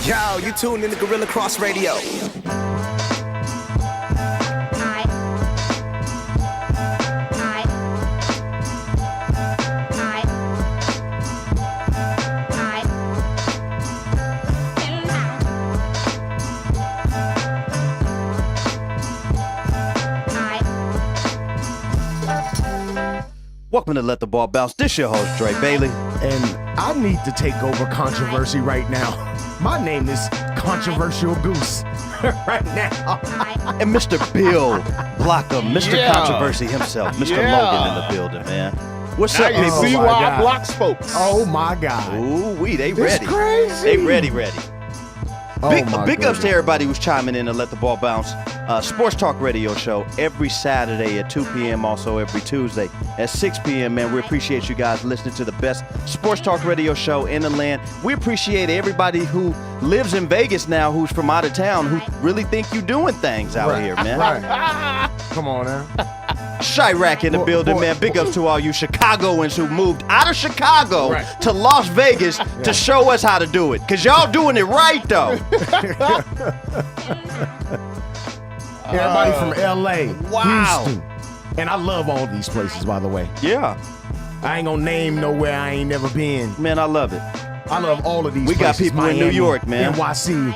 Yo, you tuned in to Gorilla Cross Radio. Welcome to Let the Ball Bounce. This your host, Dre Bailey. And I need to take over controversy right now. My name is Controversial Goose right now. And Mr. Bill Blocker, Mr. Controversy himself, Mr. Logan in the building, man. What's up, Now you people? see my why God. I blocks folks. Oh my God. Ooh, they It's ready. crazy. They ready. Oh Big my ups to goodness. everybody who's chiming in to Let the Ball Bounce. Sports Talk Radio show every Saturday at 2 p.m., also every Tuesday at 6 p.m., man. We appreciate you guys listening to the best Sports Talk Radio show in the land. We appreciate everybody who lives in Vegas now, who's from out of town, who really think you doing things out here, man. Right. Come on now. Chirac in the building, man. Big ups to all you Chicagoans who moved out of Chicago Right. to Las Vegas to show us how to do it. Because y'all doing it right, though. Everybody from LA, Wow. Houston. And I love all these places, by the way. Yeah. I ain't gonna name nowhere I ain't never been. Man, I love it. I love all of these We got places. people in New Miami, York, man. NYC,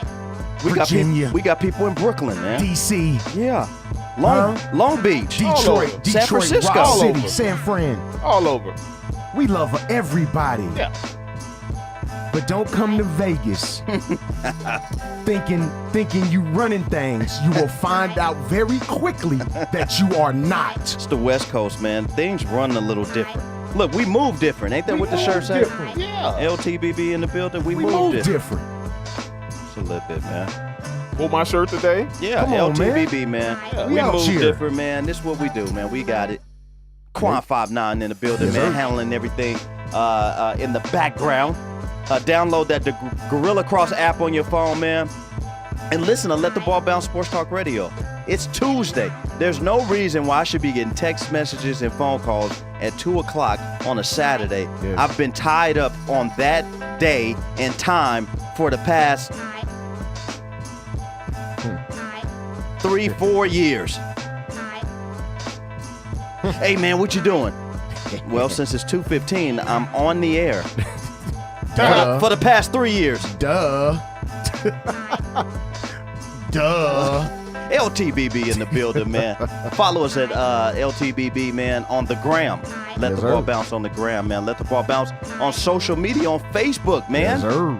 We Virginia, we got people in Brooklyn, man. DC, Yeah. Long Beach. Detroit, San Francisco. Rock All City, over. San Fran. All over. We love everybody. Yeah. But don't come to Vegas thinking you running things. You will find out very quickly that you are not. It's the West Coast, man. Things run a little different. Look, we move different. Ain't that what the shirt says? Different. Yeah. LTBB in the building. We We move move different. different. Just a little bit, man. Pull my shirt today. Yeah, Come on, LTBB, man. We We out move here. different, man. This is what we do, man. We got it. Quan 59 in the building, Yes, man, sir. handling everything in the background. Download that Gorilla Cross app on your phone, man. And listen to Let the Ball Bounce Sports Talk Radio. It's Tuesday. There's no reason why I should be getting text messages and phone calls at 2 o'clock on a Saturday. Yes. I've been tied up on that day and time for the past 3-4 years. Hey, man, what you doing? Well, since it's 2:15, I'm on the air Duh. for the past 3 years. Duh. Duh. LTBB in the building, man. Follow us at LTBB, man, on the gram. Let Yes, the ball sir. bounce on the gram, man. Let the ball bounce on social media, on Facebook, man. Yes, sir.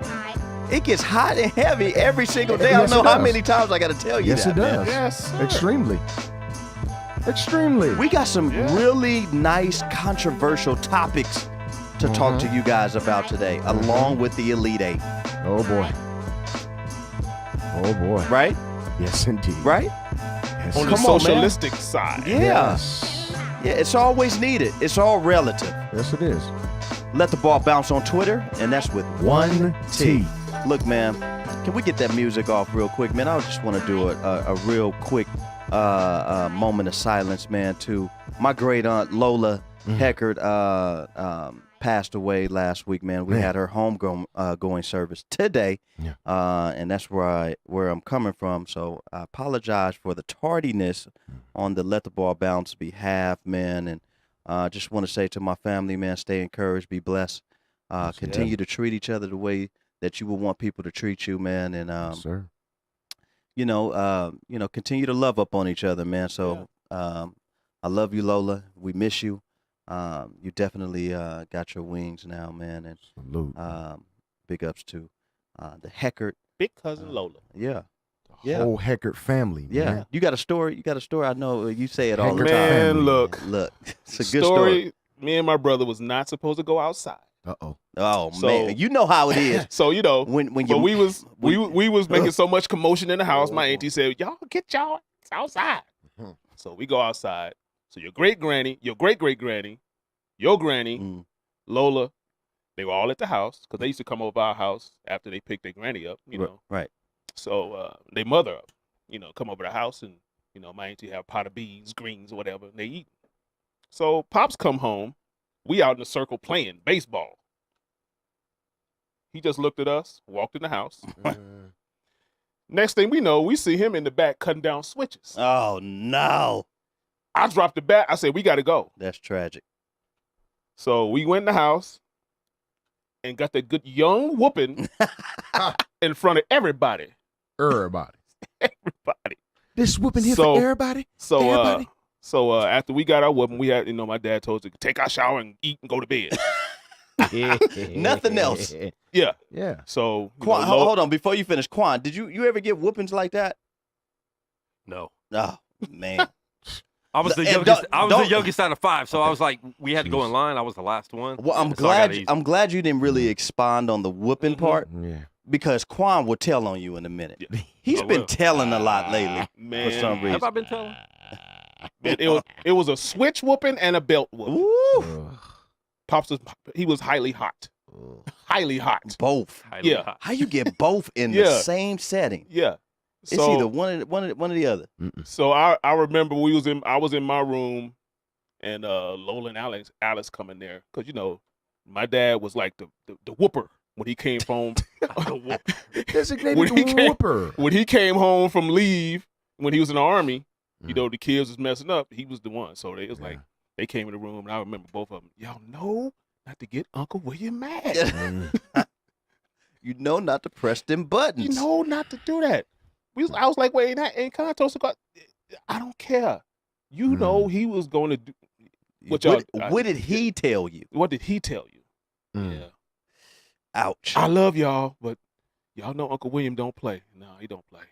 It gets hot and heavy every single day. I Yes, don't it know how does. many times I got to tell you Yes, that, it does. man. Yes. Sir. Extremely. Extremely. We got some Yeah. really nice, controversial topics to talk to you guys about today, along with the Elite Eight, Oh boy. Oh boy. right? Yes, indeed. Right? Yes. On the Come on, man. socialistic side. Yeah. Yes. Yeah, it's always needed. It's all relative. Yes, it is. Let the ball bounce on Twitter, and that's with one T. Look, man, can we get that music off real quick, man? I just want to do a real quick moment of silence, man, to my great aunt Lola Heckert. Passed away last week, man. We Man. had her going service today, Yeah. and that's where I'm coming from. So I apologize for the tardiness on the Let the Ball Bounce behalf, man, and just want to say to my family, man, stay encouraged, be blessed, continue to treat each other the way that you would want people to treat you, man, and Yes, sir. continue to love up on each other, man. So I love you, Lola. We miss you. You definitely got your wings now, man, and Salute. big ups to the Heckert. Big cousin Lola. Yeah, The yeah. whole Heckert family. yeah. Man. You got a story. I know you say it all the Heckert time. Man, family. look. Look, it's a good story. Me and my brother was not supposed to go outside. Uh-oh. Oh So- man, you know how it is So, you know, when but you. we was making so much commotion in the house. My auntie said, "Y'all get y'all outside." Mhm. So we go outside. So your great granny, your great great granny, your granny, Mm. Lola, they were all at the house because they used to come over our house after they picked their granny up, you know. Right. So they mother up, come over the house and, my auntie have a pot of beans, greens, or whatever, and they eat. So Pops come home. We out in the circle playing baseball. He just looked at us, walked in the house. Next thing we know, we see him in the back cutting down switches. Oh, no. I dropped the bat. I said, we got to go. That's tragic. So we went in the house and got that good young whooping in front of everybody. Everybody. Everybody. This whooping here for everybody? So, after we got our whooping, we had, my dad told us to take our shower and eat and go to bed. Nothing else. Yeah. Yeah. So, Quan, hold on. Before you finish, Quan, did you ever get whoopings like that? No. Oh, man. I was the youngest. I was the youngest out of 5, so I was like, we had to go in line. I was the last one. Well, I'm glad you didn't really expand on the whooping part. Yeah. Because Quan will tell on you in a minute. Yeah. He's been telling a lot lately man. for some reason. Have I been telling? It was a switch whooping and a belt whooping. Ooh. Pops he was highly hot. Highly hot. Both. Highly hot. How you get both in the same setting? Yeah. It's either one or the other. So I remember I was in my room and Lola and Alice come in there because my dad was like the whooper when he came home. Designated whooper. When he came home from leave when he was in the army, the kids was messing up. He was the one. So they was like they came in the room and I remember both of them. Y'all know not to get Uncle William mad. You know not to press them buttons. You know not to do that. I was like, wait, ain't Contos about? I don't care. You know he was going to do. What did he tell you? What did he tell you? Yeah. Ouch. I love y'all, but y'all know Uncle William don't play. No, he don't play.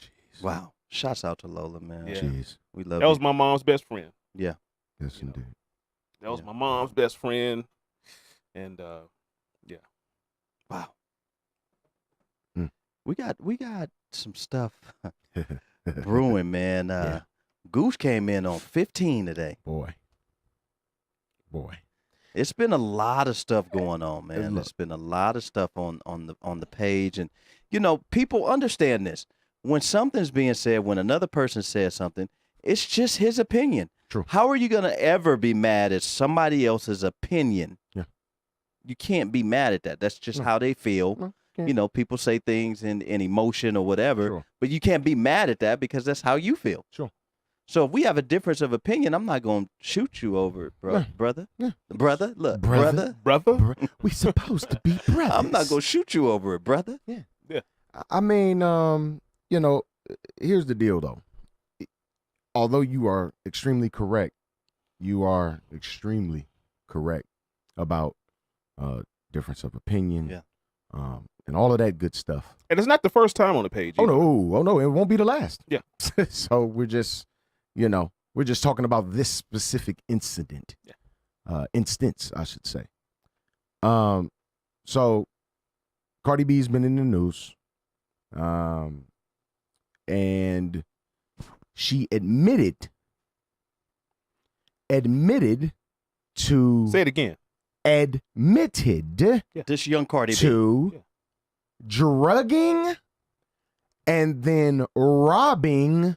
Jeez. Wow. Shouts out to Lola, man. Yeah. Jeez. We love that was my mom's best friend. Yeah. Yes, indeed. That was my mom's best friend. And yeah. Wow. We got some stuff brewing, man. Goose came in on 15 today. Boy. It's been a lot of stuff going on, man. There's been a lot of stuff on the page, and people understand this. When something's being said, when another person says something, it's just his opinion. True. How are you gonna ever be mad at somebody else's opinion? Yeah. You can't be mad at that. That's just how they feel. No. People say things in emotion or whatever, Sure. but you can't be mad at that because that's how you feel. Sure. So if we have a difference of opinion, I'm not going to shoot you over it, brother. Yeah. Brother, look, Brother. Brother? We supposed to be brothers. I'm not going to shoot you over it, brother. Yeah. Yeah. I mean, here's the deal, though. Although you are extremely correct, about difference of opinion, and all of that good stuff. And it's not the first time on the page. Oh no, it won't be the last. Yeah. So we're just talking about this specific incident, instance, I should say. So Cardi B's been in the news, and she admitted to say it again. Admitted this young Cardi to drugging and then robbing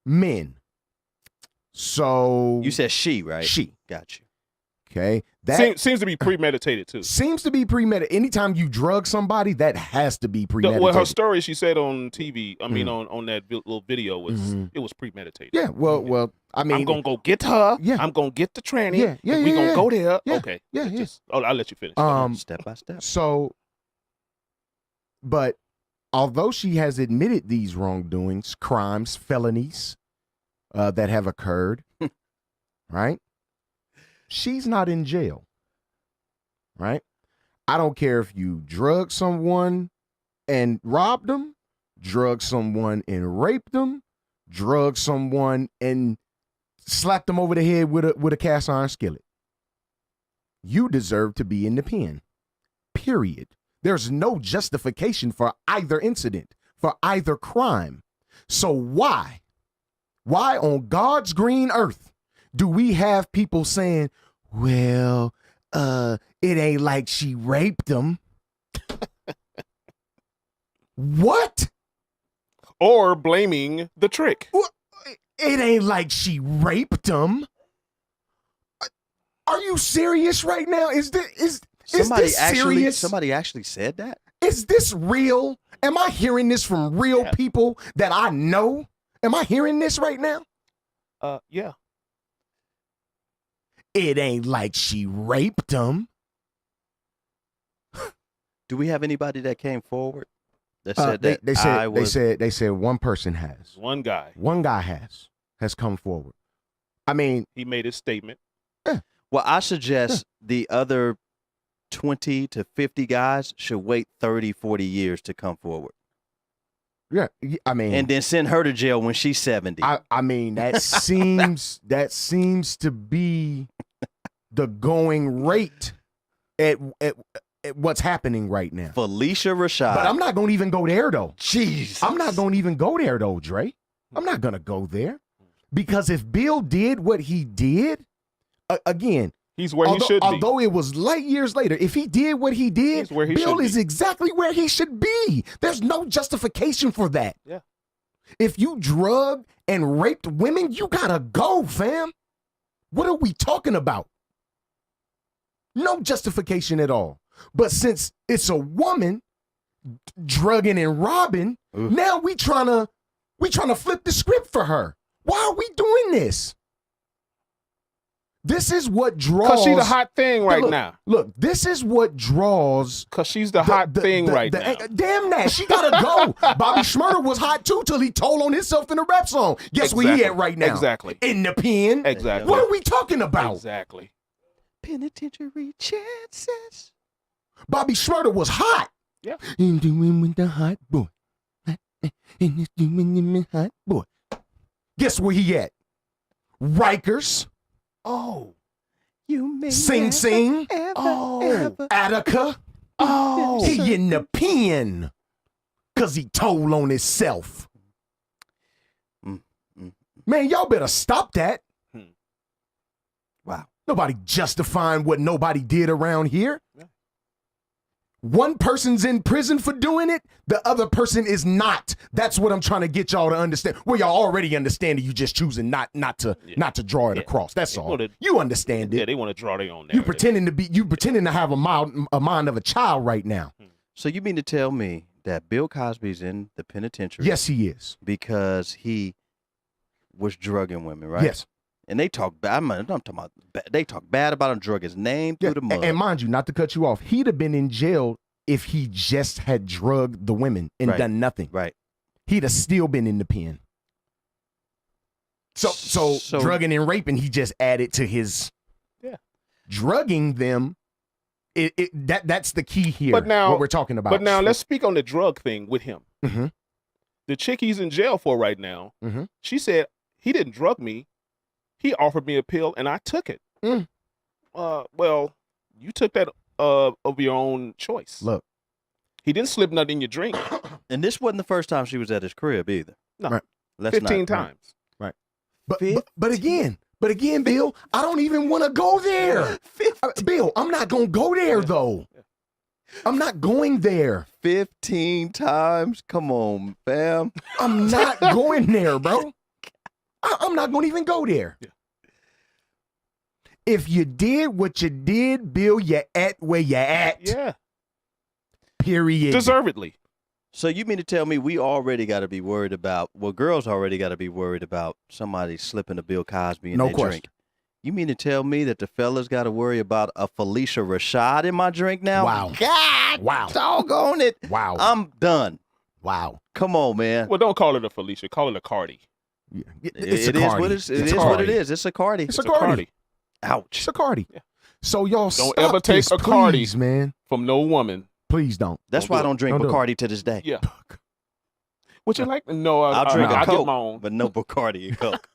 men. So you said she, right? She. Got you. Okay. That seems to be premeditated too. Seems to be premeditated. Anytime you drug somebody, that has to be premeditated. Well, her story she said on TV, on that little video it was premeditated. Yeah. Well, I mean, I'm gonna go get her. Yeah. I'm gonna get the tranny. Yeah. We gonna go there. Yeah. Okay. Yeah. I'll let you finish. Step by step. So, but although she has admitted these wrongdoings, crimes, felonies that have occurred, right? She's not in jail, right? I don't care if you drug someone and robbed them, drug someone and raped them, drug someone and slapped them over the head with a cast iron skillet. You deserve to be in the pen, period. There's no justification for either incident, for either crime. So why on God's green earth do we have people saying, well, it ain't like she raped him? What? Or blaming the trick. It ain't like she raped him. Are you serious right now? this serious? Somebody actually said that? Is this real? Am I hearing this from real people that I know? Am I hearing this right now? Yeah. It ain't like she raped him. Do we have anybody that came forward that said that they said one person has. One guy. One guy has come forward. I mean, he made his statement. Yeah. Well, I suggest the other 20 to 50 guys should wait 30, 40 years to come forward. Yeah, I mean, and then send her to jail when she's 70. I mean, that seems to be the going rate at what's happening right now. Felicia Rashad. But I'm not going to even go there, though. Jesus. I'm not going to even go there, though, Dre. I'm not going to go there. Because if Bill did what he did, again, he's where he should be. Although it was light years later, if he did what he did, Bill is exactly where he should be. There's no justification for that. Yeah. If you drugged and raped women, you got to go, fam. What are we talking about? No justification at all. But since it's a woman drugging and robbing, now we trying to flip the script for her. Why are we doing this? This is what draws. Because she's the hot thing right now. Look, this is what draws. Because she's the hot thing right now. Damn that. She got to go. Bobby Shmurda was hot too till he told on himself in a rap song. Guess where he at right now? Exactly. In the pen. Exactly. What are we talking about? Exactly. Penitentiary chances. Bobby Shmurda was hot. Yeah. In doing with the hot boy. In doing hot boy. Guess where he at? Rikers. Oh. You may Sing Sing. Attica. Oh. He in the pen. Cause he told on himself. Man, y'all better stop that. Wow. Nobody justifying what nobody did around here. Yeah. One person's in prison for doing it, the other person is not. That's what I'm trying to get y'all to understand. Well, y'all already understand it. You just choosing not to draw it across. That's all. You understand it. Yeah, they want to draw their own narrative. You pretending to have a mind of a child right now. So you mean to tell me that Bill Cosby's in the penitentiary? Yes, he is. Because he was drugging women, right? Yes. And they talk bad. I'm talking about. They talk bad about him, drug his name through the mud. And mind you, not to cut you off, he'd have been in jail if he just had drugged the women and done nothing. Right. He'd have still been in the pen. So drugging and raping, he just added to his. Yeah. Drugging them. That's the key here. But now what we're talking about. But now let's speak on the drug thing with him. Mm-hmm. The chick he's in jail for right now. Mm-hmm. She said he didn't drug me. He offered me a pill and I took it. Well, you took that of your own choice. Look, he didn't slip nothing in your drink. And this wasn't the first time she was at his crib either. No, right. 15 times. Right. But again, Bill, I don't even want to go there. Bill, I'm not gonna go there though. I'm not going there. 15 times? Come on, fam. I'm not going there, bro. I'm not going to even go there. Yeah. If you did what you did, Bill, you're at where you're at. Yeah. Period. Deservedly. So you mean to tell me we already got to be worried about, girls already got to be worried about somebody slipping a Bill Cosby in their drink. You mean to tell me that the fellas got to worry about a Felicia Rashad in my drink now? Wow. God. Wow. Doggone it. Wow. I'm done. Wow. Come on, man. Well, don't call it a Felicia. Call it a Cardi. Yeah. It is what it is. It's a Cardi. It's a Cardi. Ouch. It's a Cardi. Yeah. So y'all don't stop ever take this, a Cardi, please, man. From no woman. Please don't. That's why I don't drink Bacardi to this day. Yeah. Would you like to know? I'll drink a Coke, get my own. but no Bacardi and Coke.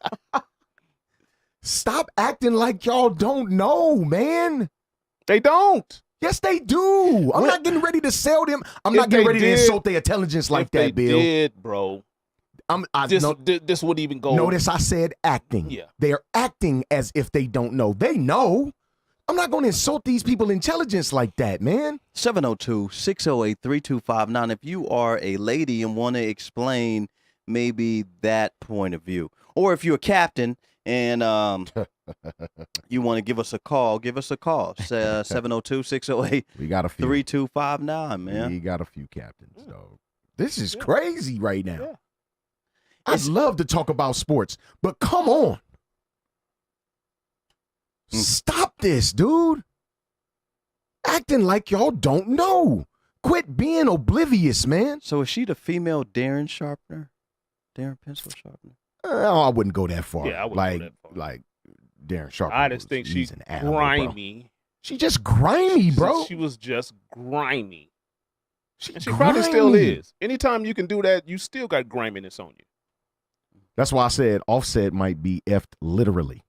Stop acting like y'all don't know, man. They don't. Yes, they do. I'm not getting ready to sell them. I'm not getting ready to insult their intelligence like that, Bill. They did, bro. This wouldn't even go. Notice I said acting. Yeah. They are acting as if they don't know. They know. I'm not going to insult these people's intelligence like that, man. 702-608-3259. If you are a lady and want to explain maybe that point of view, or if you're a captain and you want to give us a call, give us a call. 702-608-3259, We got a few. man. We got a few captains, dog. This is crazy right now. Yeah. I'd love to talk about sports, but come on. Stop this, dude. Acting like y'all don't know. Quit being oblivious, man. So is she the female Darren Sharpener? Darren Pencil Sharpener? I wouldn't go that far. Yeah, I wouldn't like, go that far. Like Darren Sharp. I just think she's an animal, bro. grimy. She just grimy, bro. She was just grimy. She And she probably still grimy. is. Anytime you can do that, you still got griminess on you. That's why I said Offset might be effed literally.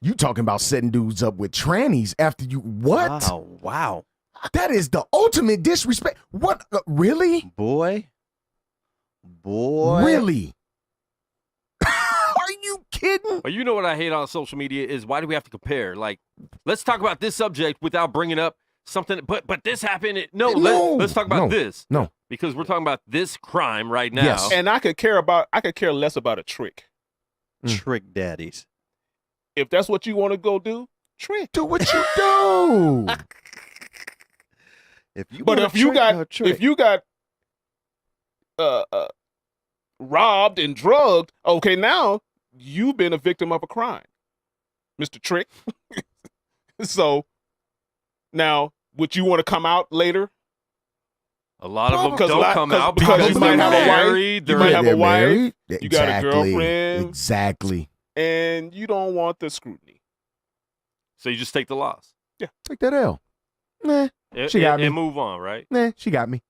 You talking about setting dudes up with trannies after you what? Wow. That is the ultimate disrespect. What? Really? Boy. Really? Are you kidding? But you know what I hate on social media is why do we have to compare? Like, let's talk about this subject without bringing up something. But this happened. No, let's talk about this. No, because we're talking about this crime right now. Yes. And I could care less about a trick. Trick daddies. If that's what you want to go do, trick. do what you do. If you But wanna if you trick, got robbed and drugged, okay, now you've been a victim of a crime, Mr. Trick. So now, would you want to come out later? A lot of them Because don't come out because because you might they're have a wife. married. You might have a They're wife. married. You got a Exactly. girlfriend. Exactly. And you don't want the scrutiny. So you just take the loss. Take that L. Nah, She got me. And move on, right? nah, she got me.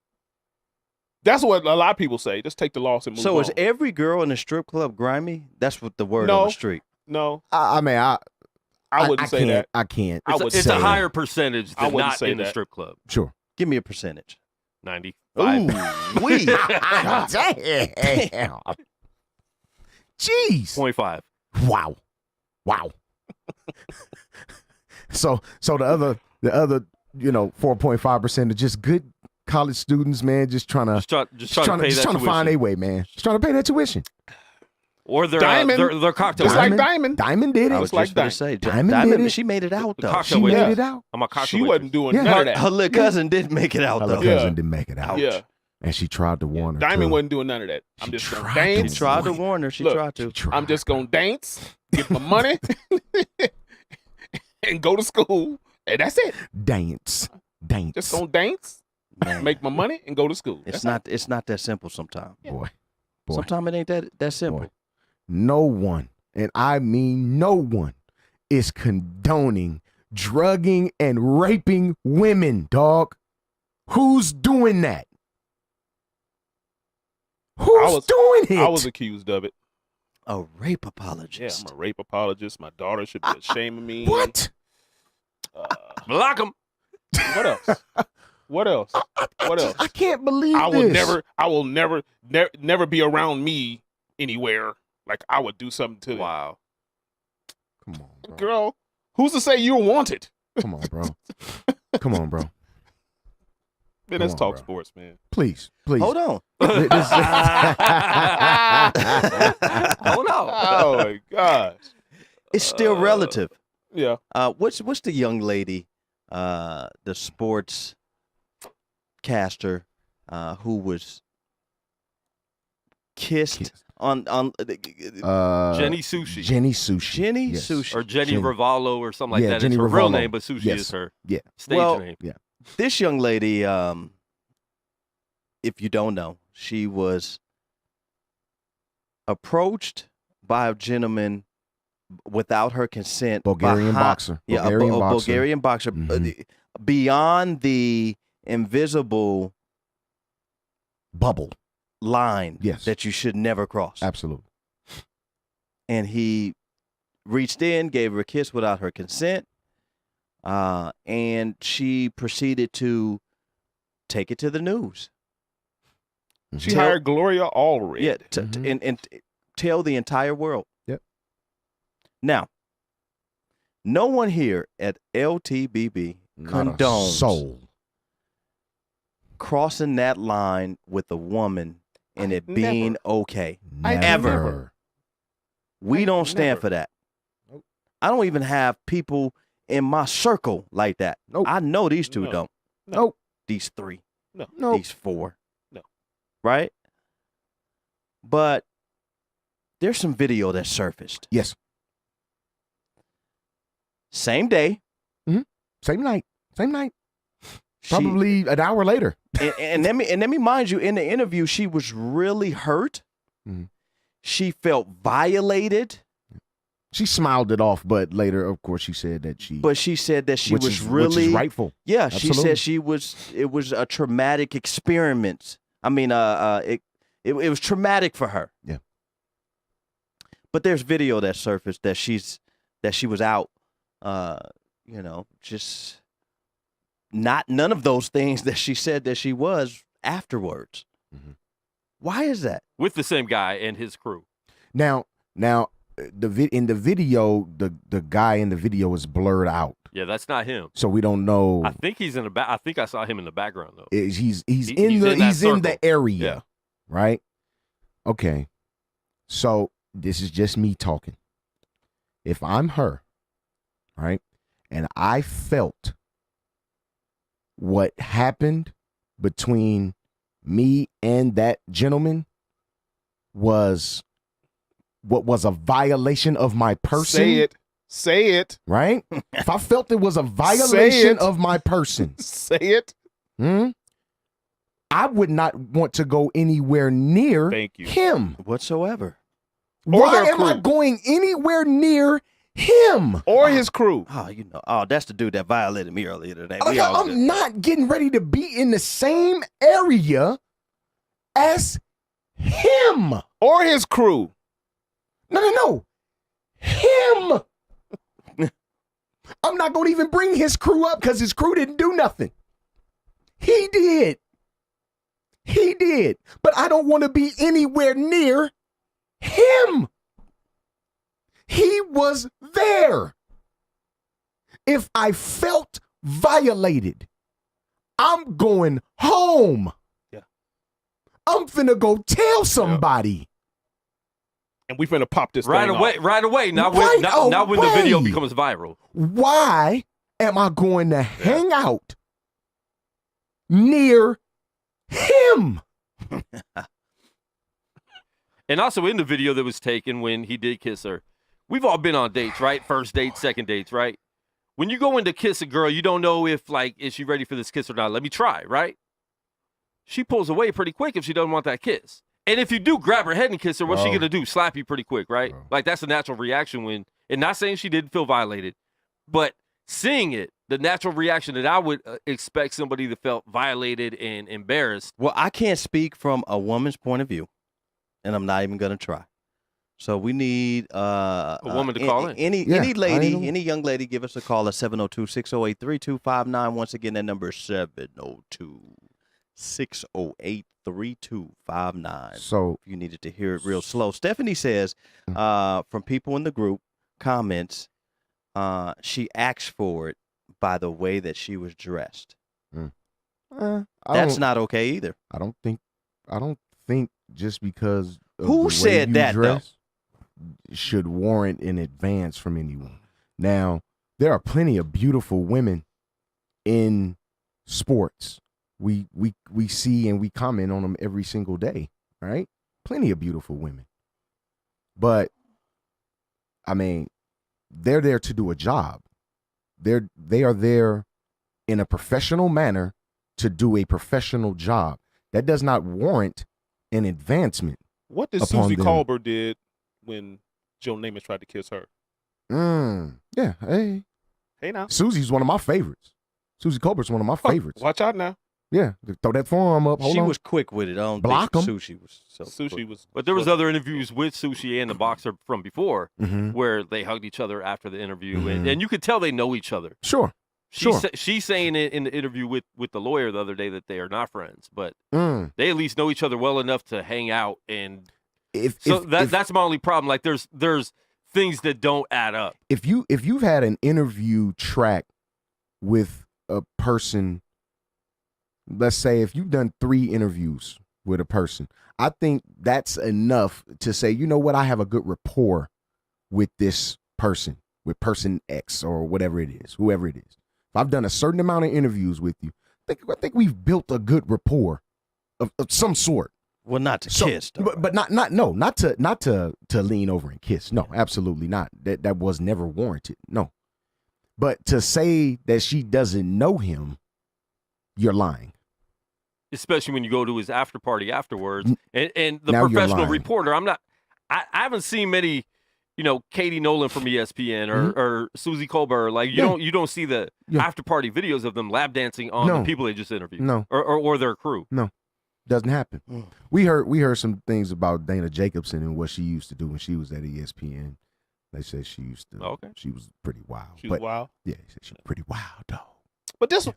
That's what a lot of people say. Just take the loss and move so on. is every girl in the strip club grimy? That's what the word No. on the street. No, I mean, I wouldn't say can't, that. I can't. I would It's say a that. higher percentage I than wouldn't not say in the that. strip club. Sure. Give me a percentage. 95. We. Damn. Jeez. 0.5. Wow. So the other 4.5% are just good college students, man, just trying to Just trying to pay that trying to find tuition. their way, man. Just trying to pay that tuition. Or their Diamond. their cocktail. Just like Diamond. Diamond did I it. was like just going that. to say, Diamond did it. she made it out, The though. cocktail She waitress. made it out. I'm a cocktail She waitress. wasn't doing Yeah. none of that. Her little cousin did make it out, Her though. little Yeah. cousin didn't make it out. Yeah. And she tried to warn her. Diamond too. wasn't doing none of that. I'm She just going to tried to dance. She tried to Look, warn her. She look, tried to. I'm just going to dance, get my money, and go to school. And that's it. Dance. Just going to dance, Man, make my money, and go to school. it's not that simple sometimes. Boy. Sometimes it ain't that simple. Boy. No one, and I mean no one, is condoning drugging and raping women, dog. Who's doing that? Who's doing it? I was accused of it. A rape Yeah, apologist. I'm a rape apologist. My daughter should be ashamed of me. What? Block them. What else? What else? What else? I can't believe I this. will never be around me anywhere. Like I would do something to Wow. Come on, bro. girl. Who's to say you're wanted? Come on, bro. Come on, bro. Man, let's on, talk bro. sports, man. Please. Hold on. This- Hold on. Oh my gosh. It's still relative. Yeah. What's the young lady, the sports caster, who was kissed on Jenny Sushi. Jenny Sushi. Jenny Yes. Sushi. Or Jenny Jenny. Ravallo or something like Yeah, that. Jenny It's her real Ravallo. name, but Sushi Yes. is her Yeah. stage Well, name. This young lady, if you don't know, she was approached by a gentleman without her consent. Bulgarian boxer. Yeah, Bulgarian a boxer. Bulgarian boxer. Mhm. Beyond the invisible Bubble. line Yes. that you should never cross. Absolutely. And he reached in, gave her a kiss without her consent, and she proceeded to take it to the news. She Tell- hired Gloria Allred. Yeah, Mhm. and tell the entire world. Yep. Now, no one here at LTBB Not a condones soul. crossing that line with a woman and it being okay. I Ever. Never. We don't stand Never. for that. Nope. I don't even have people in my circle like that. Nope. I know these two No. don't. No. Nope. These three. Nope. These four. No. Right? But there's some video that surfaced. Yes. Same day. Same night. Same night. she- Probably an hour later. and let me mind you, in the interview, she was really hurt. Mhm. She felt violated. She smiled it off, but later, of course, she said that she. But she said that she which was is, really which is rightful. Yeah, she Absolutely. said it was a traumatic experiment. I mean, it was traumatic for her. Yeah. But there's video that surfaced that she was out, just none of those things that she said that she was afterwards. Mhm. Why is that? With the same guy and his crew. Now, in the video, the guy in the video is blurred out, Yeah, that's not him. so we don't know. I think he's in the back. I think I saw him in the background though. He's He's in in that the circle. area, Yeah. right? Okay, so this is just me talking. If I'm her, right, and I felt what happened between me and that gentleman was what was a violation of my person. Say it. Say it. Right? If I felt it was a violation it. of my person, Say it. I would not want to go anywhere near Thank you. him. Whatsoever. Or Why their am I crew. going anywhere near him? Or his crew. That's the dude that violated me earlier today. We all good. I'm not getting ready to be in the same area as him. Or his crew. No. Him. I'm not going to even bring his crew up because his crew didn't do nothing. He did. But I don't want to be anywhere near him. He was there. If I felt violated, I'm going home. Yeah. I'm finna go tell somebody. And we finna pop this Right thing away, off. right away. Not Right when the video away. becomes viral. Why am I going to hang out near him? And also in the video that was taken when he did kiss her, we've all been on dates, right? First dates, second dates, right? When you go in to kiss a girl, you don't know if, is she ready for this kiss or not? Let me try, right? She pulls away pretty quick if she doesn't want that kiss. And if you do grab her head and kiss her, what's she Bro. going to do? Slap you pretty quick, right? Bro. That's a natural reaction when, and not saying she didn't feel violated, but seeing it, the natural reaction that I would expect somebody that felt violated and embarrassed. Well, I can't speak from a woman's point of view, and I'm not even going to try. So we need a woman to call in. Any Yeah, I lady, know. any young lady, give us a call at 702-608-3259. Once again, that number is 702-608-3259. So If you needed to hear it real slow. Stephanie says, from people in the group comments, she asked for it by the way that she was dressed. That's not okay either. I don't think just because of Who the way said you that, though? dress should warrant an advance from anyone. Now, there are plenty of beautiful women in sports. We see and we comment on them every single day, right? Plenty of beautiful women. But I mean, they're there to do a job. They are there in a professional manner to do a professional job. That does not warrant an advancement. What did upon Susie them. Colbert did when Joe Namath tried to kiss her? Yeah, hey. Hey now. Susie's one of my favorites. Susie Colbert's one of my favorites. Watch out now. Yeah, throw that forearm up. Hold She on. was quick with it. I don't Block think 'em. Sushi was so Sushi quick. was. But there was other interviews with Sushi and the boxer from before Mhm. where they hugged each other after the interview, Mhm. and you could tell they know each other. Sure. Sure. She's saying it in the interview with the lawyer the other day that they are not friends, but Mm. they at least know each other well enough to hang out. And If that's my only problem. Like there's things that don't add up. if you've had an interview track with a person, let's say if you've done 3 interviews with a person, I think that's enough to say, you know what, I have a good rapport with this person, with person X or whatever it is, whoever it is. If I've done a certain amount of interviews with you, I think we've built a good rapport of some sort. Well, not to kiss, though. but not to lean over and kiss. No, absolutely not. That was never warranted. No, but to say that she doesn't know him, you're lying. Especially when you go to his after party afterwards, and the Now you're professional lying. reporter. I haven't seen many, Katie Nolan from ESPN or Susie Colbert. Like you don't see the after party videos of them lap dancing on the people they just interviewed. No, or their crew. No, doesn't happen. We heard some things about Dana Jacobson and what she used to do when she was at ESPN. They said she used to. Okay. She was pretty wild. She was wild. Yeah, they said she was pretty wild though. But this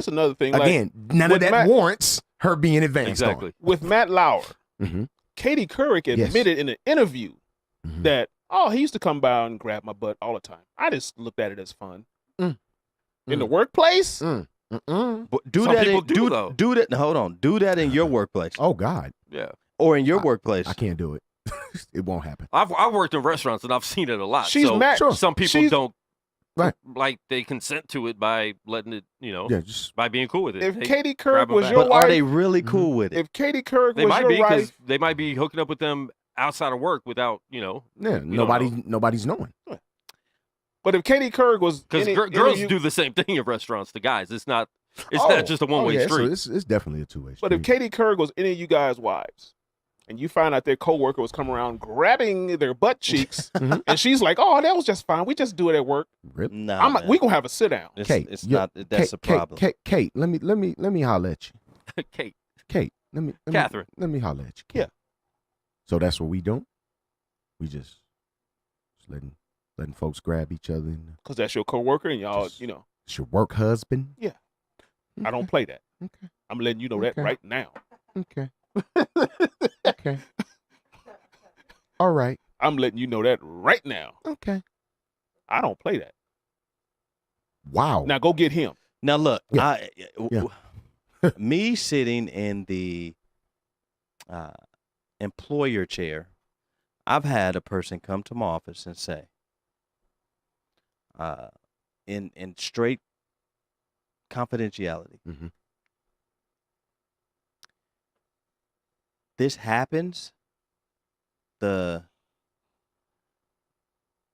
another thing. Again, none of that warrants her being advanced Exactly. With Matt Lauer, on. Katie Couric admitted in an interview that, he used to come by and grab my butt all the time. I just looked at it as fun. In the workplace? But Some people do, though. Do that. Hold on. Do that in your workplace. Oh God. Yeah. Or in your workplace. I can't do it. It won't happen. I've worked in restaurants and I've seen it a lot. She's so mad. Sure. Some people don't. Right. Like they consent to it by letting it, just by being cool with it. If Hey, Katie grab Couric 'em was back. your But wife, are they really cool with it? if Katie Couric They was might your be because wife, they might be hooking up with them outside of work without, Yeah, we don't know. nobody's knowing. but if Katie Couric was Because in girls interview- do the same thing in restaurants to guys. It's not Oh, just a one-way yeah, street. So it's definitely a two-way street. But if Katie Couric was any of you guys' wives, and you find out their coworker was coming around grabbing their butt cheeks, and she's like, "Oh, that was just fine. We just do it at work." Really? No, I'm like, we gonna have a sit down. It's not. That's a Kate, problem. Kate, let me holler at you. Kate, Kate, Catherine. let me holler at you. Kate. Yeah. So that's what we do. We just letting folks grab each other. And Because that's your coworker, and y'all, Just- you know, it's your work husband. Yeah. I don't play that. Okay. I'm letting you know that Okay. right now. Okay. Okay. All right. I'm letting you know that right now. Okay. I don't play that. Wow. Now go get him. Now look, Yeah. Me sitting in the employer chair, I've had a person come to my office and say, in straight confidentiality, Mhm. this happens. The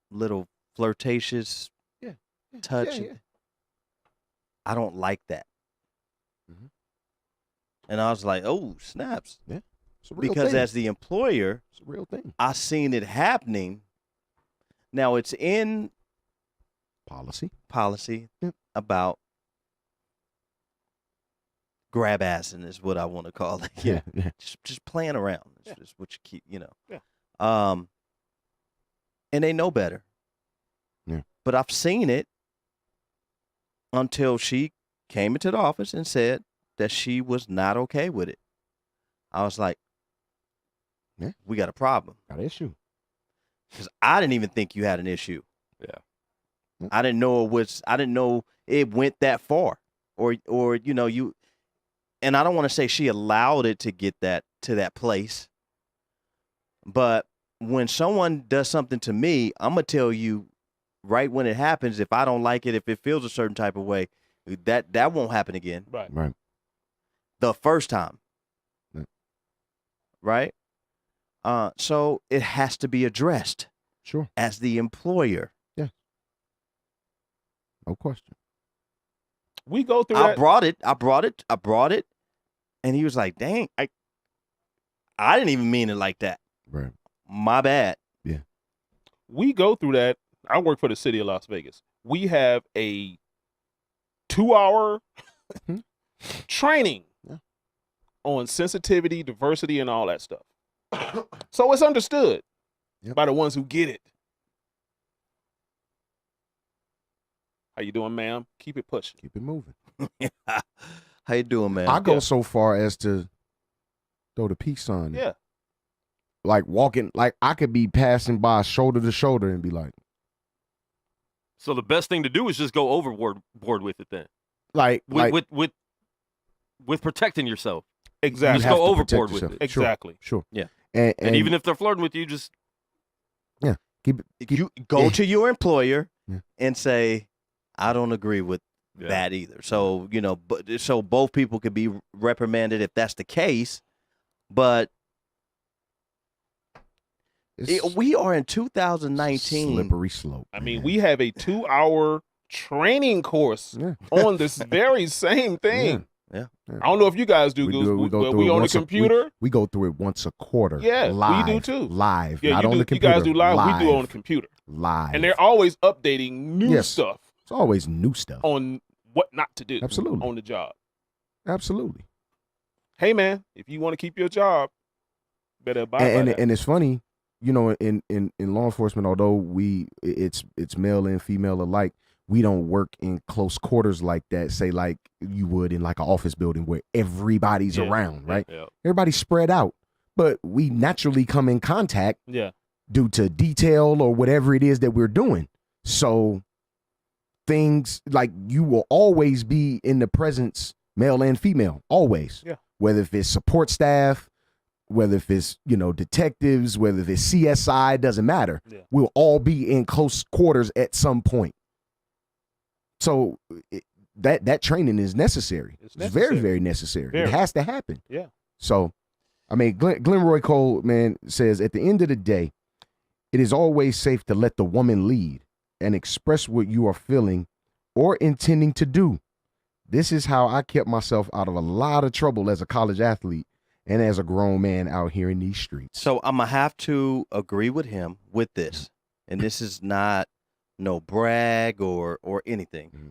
little flirtatious touch. Yeah. I don't like that. Mhm. And I was like, oh, snaps. It's a real Because thing. as the employer, It's a real thing. I seen it happening. Now it's in Policy. policy Yep. about grab assing is what I want to call it. Yeah. Yeah. Just playing around. It's Yeah. just what you keep, Yeah. And they know better. Yeah. But I've seen it until she came into the office and said that she was not okay with it. I was like, Yeah. we got a problem. Got an issue. Because I didn't even think you had an issue. Yeah. I didn't know it went that far. Or you, and I don't want to say she allowed it to get to that place. But when someone does something to me, I'm going to tell you right when it happens, if I don't like it, if it feels a certain type of way, that won't happen again. Right. Right. The first time. Yeah. Right? So it has to be addressed Sure. as the employer. No question. We go through I that. brought it. And he was like, dang, I didn't even mean it like that. Right. My bad. We go through that. I work for the city of Las Vegas. We have a 2-hour Mhm. training Yeah. on sensitivity, diversity, and all that stuff. So it's understood Yep. by the ones who get it. How you doing, ma'am? Keep it pushing. Keep it moving. How you doing, man? I go Yeah. so far as to throw the peace sign. Yeah. Like walking, like I could be passing by shoulder to shoulder and be like, So the best thing to do is just go overboard with it then. With protecting yourself. Exactly. Just have go to overboard protect with yourself. it. Sure, Exactly. Sure. Yeah. And And even if they're flirting with you, just You go to your employer Yeah. and say, I don't agree with that either. So, so both people could be reprimanded if that's the case. But we are in 2019. Slippery slope. I mean, we have a 2-hour training course Yeah. on this very same thing. Yeah. I don't know if you guys do, Goose, we go but through we it on the once computer. We go through it once a quarter. Yeah, live, we do too. Live, Yeah, not you on do, the computer. you guys do live. We do it on the computer. Live. And they're always updating new Yes. stuff It's always new stuff. on what not to do Absolutely. on the job. Absolutely. Hey, man, if you want to keep your job, better abide by that. And it's funny, in law enforcement, although it's male and female alike, we don't work in close quarters like that, say like you would in like an office building where everybody's around, right? Yeah. Everybody's spread out. But we naturally come in contact Yeah. due to detail or whatever it is that we're doing. So things like you will always be in the presence, male and female, always. Yeah. Whether if it's support staff, whether if it's, detectives, whether if it's CSI, doesn't matter. Yeah. We'll all be in close quarters at some point. So that training is necessary. It's very, very necessary. Very. It has to happen. Yeah. So, I mean, Glenn Roy Cole, man, says at the end of the day, it is always safe to let the woman lead and express what you are feeling or intending to do. This is how I kept myself out of a lot of trouble as a college athlete and as a grown man out here in these streets. So I'm going to have to agree with him with this. And this is not no brag or anything. Mm-hmm.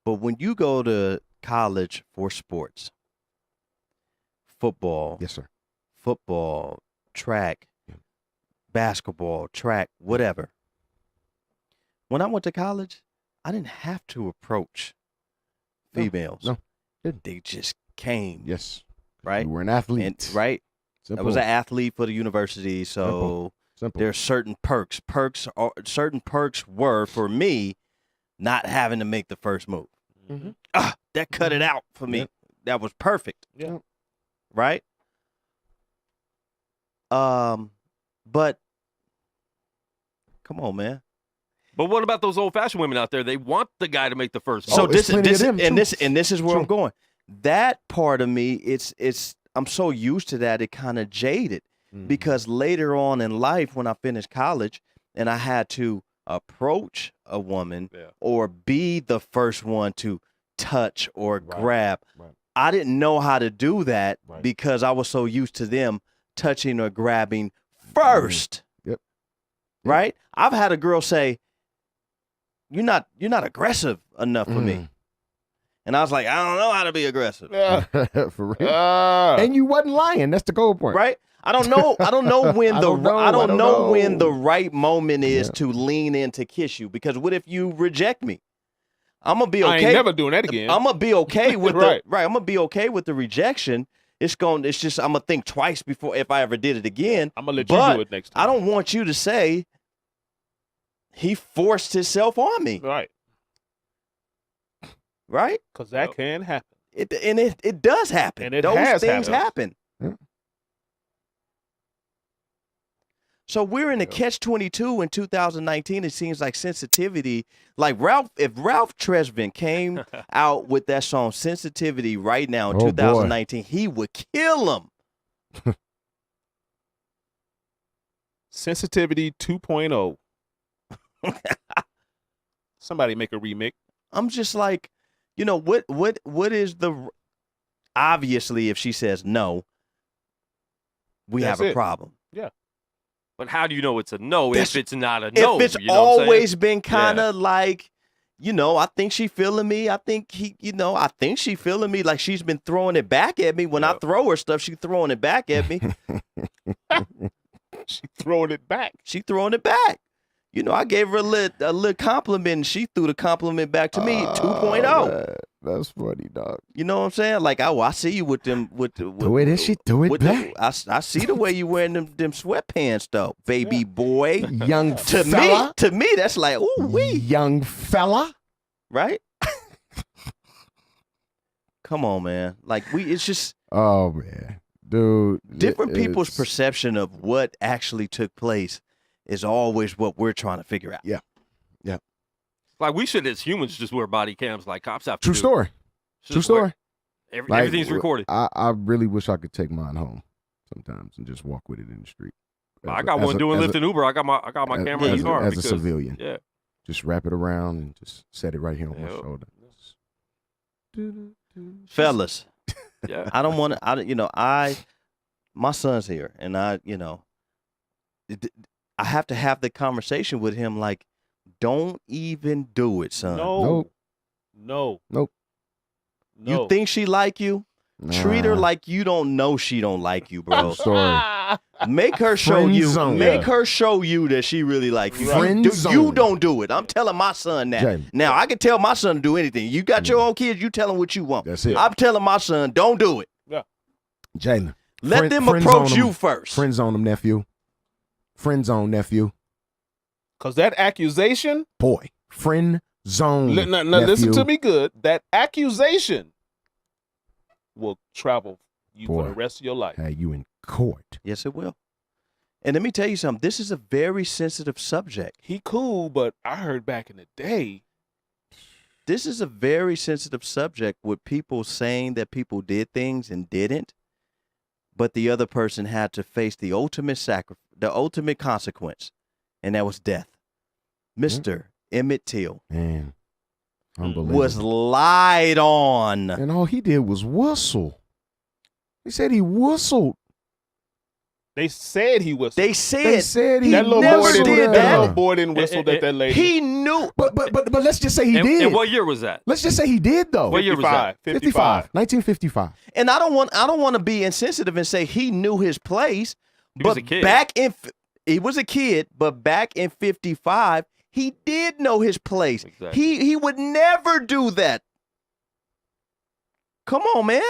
But when you go to college for sports, football, Yes, sir. football, track, Yeah. basketball, track, whatever. When I went to college, I didn't have to approach females. No. They just came. Yes. Right? You were an athlete. And, right? I was an athlete for the university, so Simple. there's certain perks. Certain perks were for me not having to make the first move. Mm-hmm. That cut it out for me. Yep. That was perfect. Yeah. Right? But come on, man. But what about those old-fashioned women out there? They want the guy to make the first So move. this plenty of them, too. this is where True. I'm going. That part of me, it's I'm so used to that it kind of jaded because later on in life when I finished college and I had to approach a woman or be the first one to touch or grab, I didn't know how to do that because I was so used to them touching or grabbing first. Yep. Right? I've had a girl say, You're not aggressive enough for me. And I was like, I don't know how to be aggressive. For real. And you wasn't lying. That's the goal point. Right? I don't know when I the don't know. when the right moment is to lean in to kiss you, because what if you reject me? I'm gonna be okay. I ain't never doing that again. I'm gonna be okay with Right. I'm gonna be okay with the rejection. It's just I'm gonna think twice before if I ever did it again. I'm gonna let you But do it next time. I don't want you to say he forced himself on me. Right. Right? Because that can happen. It does happen. And it Those has things happened. happen. So we're in a catch-22 in 2019. It seems like sensitivity, like if Ralph Tresvant came out with that song "Sensitivity" right now in 2019, he would kill him. Sensitivity 2.0. Somebody make a remix. I'm just like, what is the obviously if she says no, we That's have a it. problem. Yeah. But how do you know it's a no That's- if it's not a no? If it's you know what I'm saying? always been kind of like, I think she feeling me. I think I think she feeling me. Like she's been throwing it back at me. When I throw her stuff, she throwing it back at me. She throwing it back. She throwing it back. I gave her a little compliment, and she threw the compliment back to me, 2.0. Man, that's funny, dog. You know what I'm saying? Like, I see you with them. Do it, and she do it with back. I see the way you wearing them sweatpants, though, baby boy. Young To fella. me, that's like, ooh wee, Young fella. right? Come on, man. Like it's just Oh, man. Dude. different people's it's- perception of what actually took place is always what we're trying to figure out. Yeah. Like we should, as humans, just wear body cams like cops have to True do. story. Just True story. Like, everything's recorded. I really wish I could take mine home sometimes and just walk with it in the street. I got one doing Lyft and Uber. I got my camera in the car as because, a civilian. Yeah. Just wrap it around and just set it right here on my shoulder. Fellas, Yeah. I don't want to. My son's here, and I have to have the conversation with him. Like, don't even do it, son. No. You think she like you? Treat her like you don't know she don't like you, bro. Sorry. Make her show Friend you. zone. Make her show you that she really like you. Friend You zone. don't do it. I'm telling my son that. Jay. Now I can tell my son to do anything. You got your own kids. You tell them what you want. That's it. I'm telling my son, don't do it. Jalen. Let them friend approach zone you him. first. Friend zone him, nephew. Friend zone, nephew. Because that accusation, Boy. Friend zone. now listen nephew. to me good. That accusation will travel you for Boy. the rest of your life. Have you in court. Yes, it will. And let me tell you something. This is a very sensitive subject. He cool, but I heard back in the day, This is a very sensitive subject with people saying that people did things and didn't, but the other person had to face the ultimate consequence, and that was death. Mr. Emmett Till Man. Unbelievable. was lied on. And all he did was whistle. He said he whistled. they said he was. They They said said he that little never boy did didn't. that. That little boy didn't whistle at that lady. he knew. But let's just say he did. And what year was that? Let's just say he did though. What year was that? 55. 1955. And I don't want to be insensitive and say he knew his place. He was but a kid. he was a kid, but back in 55, he did know his place. Exactly. He would never do that. Come on, man.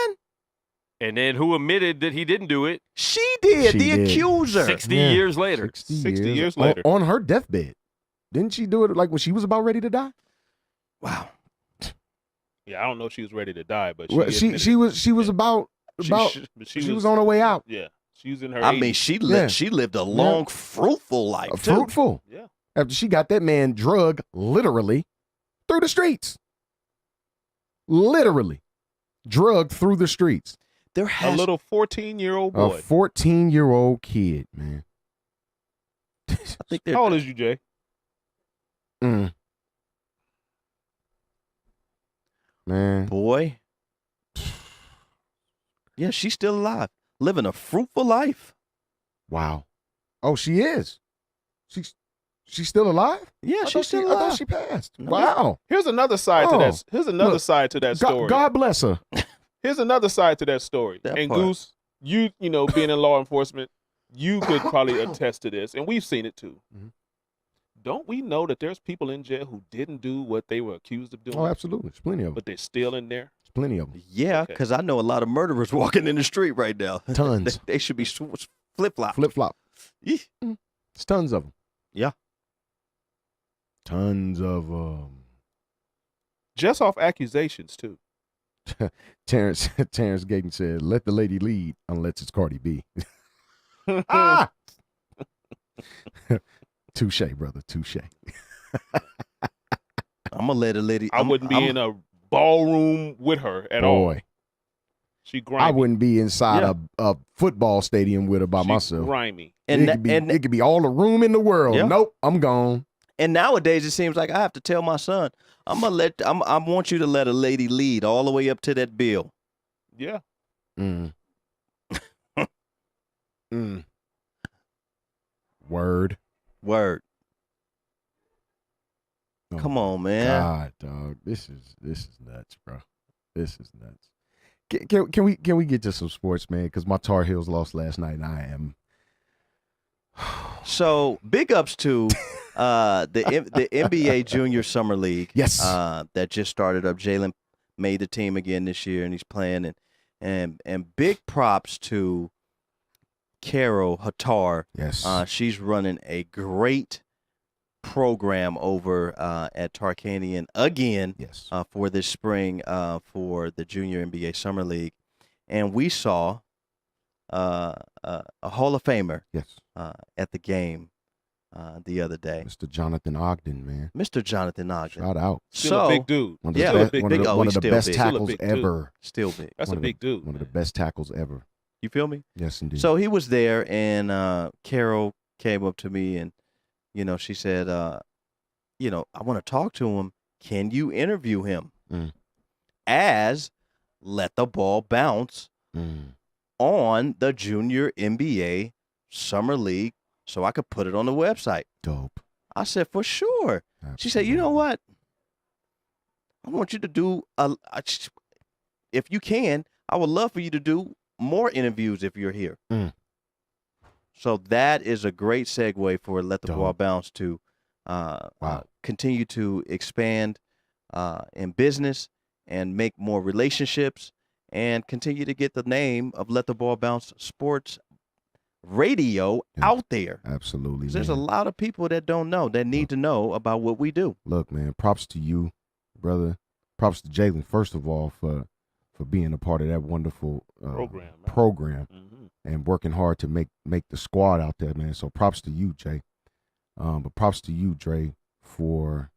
And then who admitted that he didn't do it She did. She the did. accuser. 60 Yeah. years later? 60 years later. On her deathbed. Didn't she do it like when she was about ready to die? Wow. Yeah, I don't know if she was ready to die, but Well, admitted she it. was about But she was on her way out. Yeah, she was in her. I 80s. mean, she Yeah. lived a long, fruitful life, too. Fruitful. Yeah. After she got that man drug literally through the streets. Literally. Drugged through the streets. There A has little 14-year-old A boy. 14-year-old kid, man. I think there- How old is you, Jay? Mm. Man. boy. Yeah, she's still alive, living a fruitful life. Wow. Oh, she is. She's still alive? Yeah, I she's thought still I thought alive. she passed. No. Wow. Here's another side to Oh, that. Here's another look, side to that story. God bless her. Here's another side to that story. That and part. Goose, you know, being in law enforcement, you could probably attest to this, and we've seen it too. Mhm. Don't we know that there's people in jail who didn't do what they were accused of doing, Oh, absolutely. There's plenty of them. but they're still in there? There's plenty of them. Yeah, Okay. because I know a lot of murderers walking in the street right now. Tons. they should be flip-flop. Flip-flop. Eesh. There's tons of them. Yeah. Tons of them. Just off accusations too. Terrence Gayton said, "Let the lady lead unless it's Cardi B." Ah! Touche, brother. Touche. I'm gonna let a lady. I wouldn't be in a ballroom with her at all. Boy, She grimy. I wouldn't be inside Yeah. a football stadium with her by She myself. grimy. And it could be all the room in the world. Yeah. Nope, I'm gone. and nowadays it seems like I have to tell my son, I want you to let a lady lead all the way up to that bill. Yeah. Mm. Word. Word. Oh, Come on, man. God, dog. This is nuts, bro. This is nuts. Can we get to some sports, man? Because my Tar Heels lost last night, and I am. So big ups to the NBA Junior Summer League. Yes. That just started up. Jalen made the team again this year, and he's playing. And big props to Carol Hattar. Yes. She's running a great program over at Tarkanian again. Yes. For this spring for the Junior NBA Summer League, and we saw a Hall of Famer Yes. at the game the other day. Mr. Jonathan Ogden, man. Mr. Jonathan Ogden. Shout out. Still a big dude. One of the Yeah, best, big, one of big. the, Oh, one he's of the still best big. Still a tackles big dude. ever. Still big. That's One a of the- big dude. One of the man. best tackles ever. You feel me? Yes, indeed. So he was there, and Carol came up to me, and she said, I want to talk to him. Can you interview him as Let the Ball Bounce on the Junior NBA Summer League, so I could put it on the website? Dope. I said, for sure. Absolutely. She said, you know what? I want you to do if you can, I would love for you to do more interviews if you're here. So that is a great segue for Let the Ball Bounce to continue to expand in business and make more relationships and continue to get the name of Let the Ball Bounce Sports Radio out there. Absolutely. There's a lot of people that don't know, that need to know about what we do. Look, man, props to you, brother. Props to Jalen, first of all, for being a part of that wonderful program and working hard to make the squad out there, man. So props to you, Jay. But props to you, Dre, for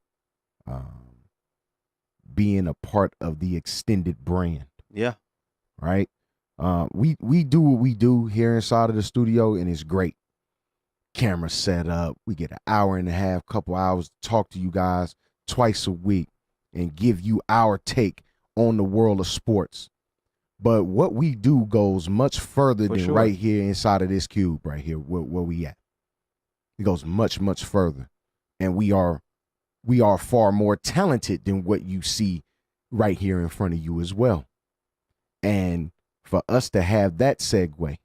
being a part of the extended brand. Yeah. Right? We do what we do here inside of the studio, and it's great. Camera set up. We get an hour and a half, couple hours to talk to you guys twice a week and give you our take on the world of sports. But what we do goes much further than right here inside of this cube right here where we at. It goes much, much further. And we are far more talented than what you see right here in front of you as well. And for us to have that segue,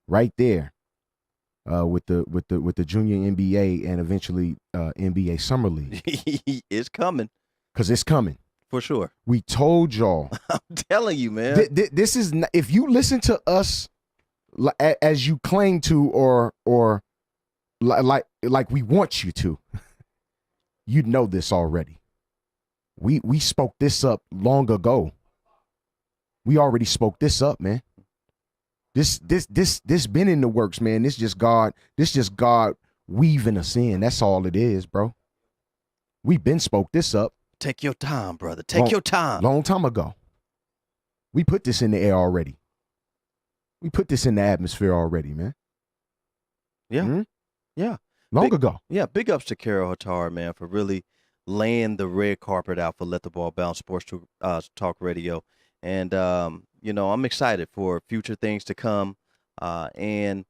right there, with the junior NBA and eventually NBA Summer League, it's coming. Because it's coming. For sure. We told y'all. I'm telling you, man. This is not, if you listen to us as you claim to, or like we want you to, you'd know this already. We spoke this up long ago. We already spoke this up, man. This been in the works, man. This just God weaving us in. That's all it is, bro. We been spoke this up. Take your time, brother. Take your time. Long time ago. We put this in the air already. We put this in the atmosphere already, man. Yeah. Yeah. Long ago. Yeah. Big ups to Carol Hattar, man, for really laying the red carpet out for Let the Ball Bounce Sports Talk Radio. And, I'm excited for future things to come. And,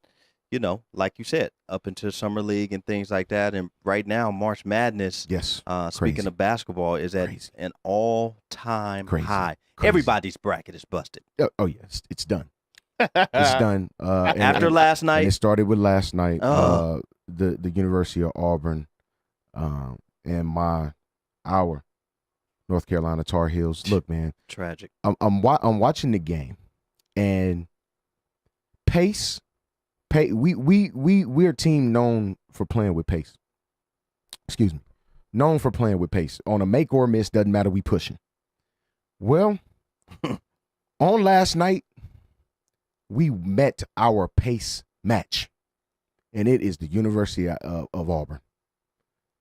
like you said, up into Summer League and things like that. And right now, March Madness, speaking of basketball, is at an all-time high. Everybody's bracket is busted. Oh yes, it's done. It's done. After last night. And it started with last night. The University of Auburn and our North Carolina Tar Heels. Look, man. Tragic. I'm watching the game, and pace. We're a team known for playing with pace. Excuse me. Known for playing with pace. On a make or miss, doesn't matter, we pushing. Well, on last night, we met our pace match, and it is the University of Auburn.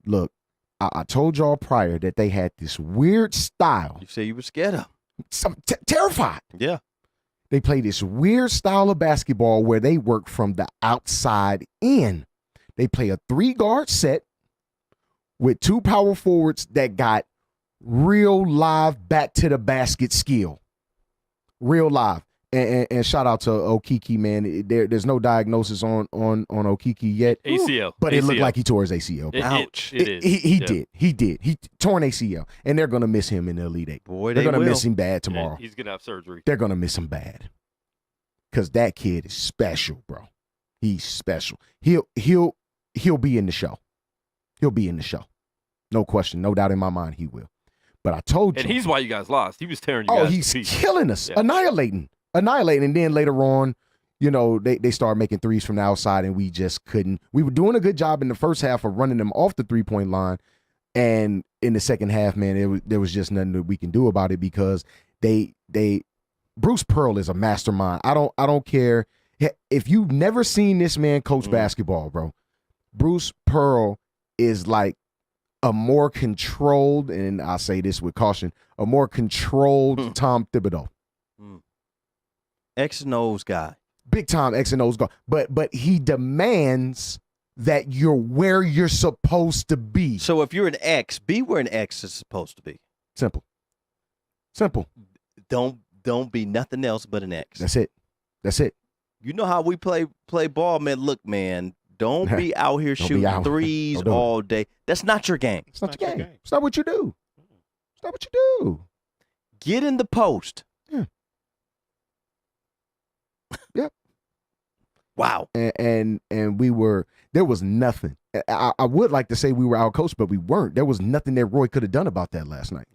Look, I told y'all prior that they had this weird style. You say you were scared of them. Terrified. Yeah. They play this weird style of basketball where they work from the outside in. They play a 3-guard set with 2 power forwards that got real live back to the basket skill. Real live. And shout out to Okiki, man. There's no diagnosis on Okiki yet. ACL. But ACL. it looked like he tore his ACL. Ouch. He did. He torn ACL. And they're going to miss him in the Elite Eight. Boy, they're going to miss him bad tomorrow. He's going to have surgery. They're going to miss him bad. Because that kid is special, bro. He's special. He'll be in the show. He'll be in the show. No question. No doubt in my mind he will. But I told you. And he's why you guys lost. He was tearing you guys to he's pieces. killing us. Yeah. Annihilating. And then later on, they started making threes from the outside, and we just couldn't. We were doing a good job in the first half of running them off the 3-point line. And in the second half, man, there was just nothing that we can do about it because Bruce Pearl is a mastermind. I don't care if you've never seen this man coach basketball, bro. Bruce Pearl is like a more controlled, and I say this with caution, a more controlled Tom Thibodeau. X and O's guy. Big time X and O's guy. But he demands that you're where you're supposed to be. So if you're an X, be where an X is supposed to be. Simple. Don't be nothing else but an X. That's it. You know how we play ball, man. Look, man, don't be out here shooting threes all day. That's not your game. It's not your game. It's not what you do. It's not what you do. Get in the post. Yeah. Yep. Wow. And there was nothing. I would like to say we were out-coached, but we weren't. There was nothing that Roy could have done about that last night.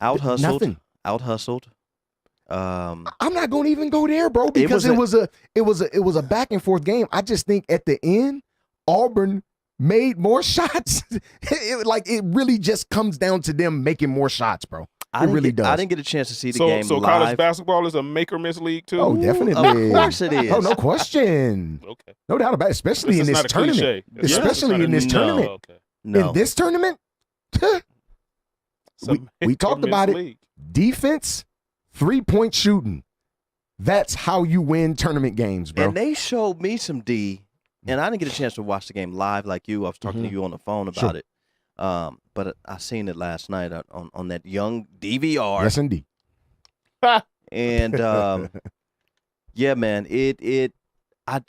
Out-hustled. Nothing. Out-hustled. I'm not going to even go there, bro, because it was a back and forth game. I just think at the end, Auburn made more shots. It really just comes down to them making more shots, bro. It really does. I didn't get a chance to see the game so live. College basketball is a make or miss league too. Oh, definitely. Of course it is. Oh, no question. Okay. No doubt about it, especially in this tournament. Especially in this tournament. Okay. No. In this tournament, we talked about it. Defense, 3-point shooting. That's how you win tournament games, bro. And they showed me some D, and I didn't get a chance to watch the game live like you. I was talking to you on the phone about it. But I seen it last night on that young DVR. Yes, indeed. And yeah, man, I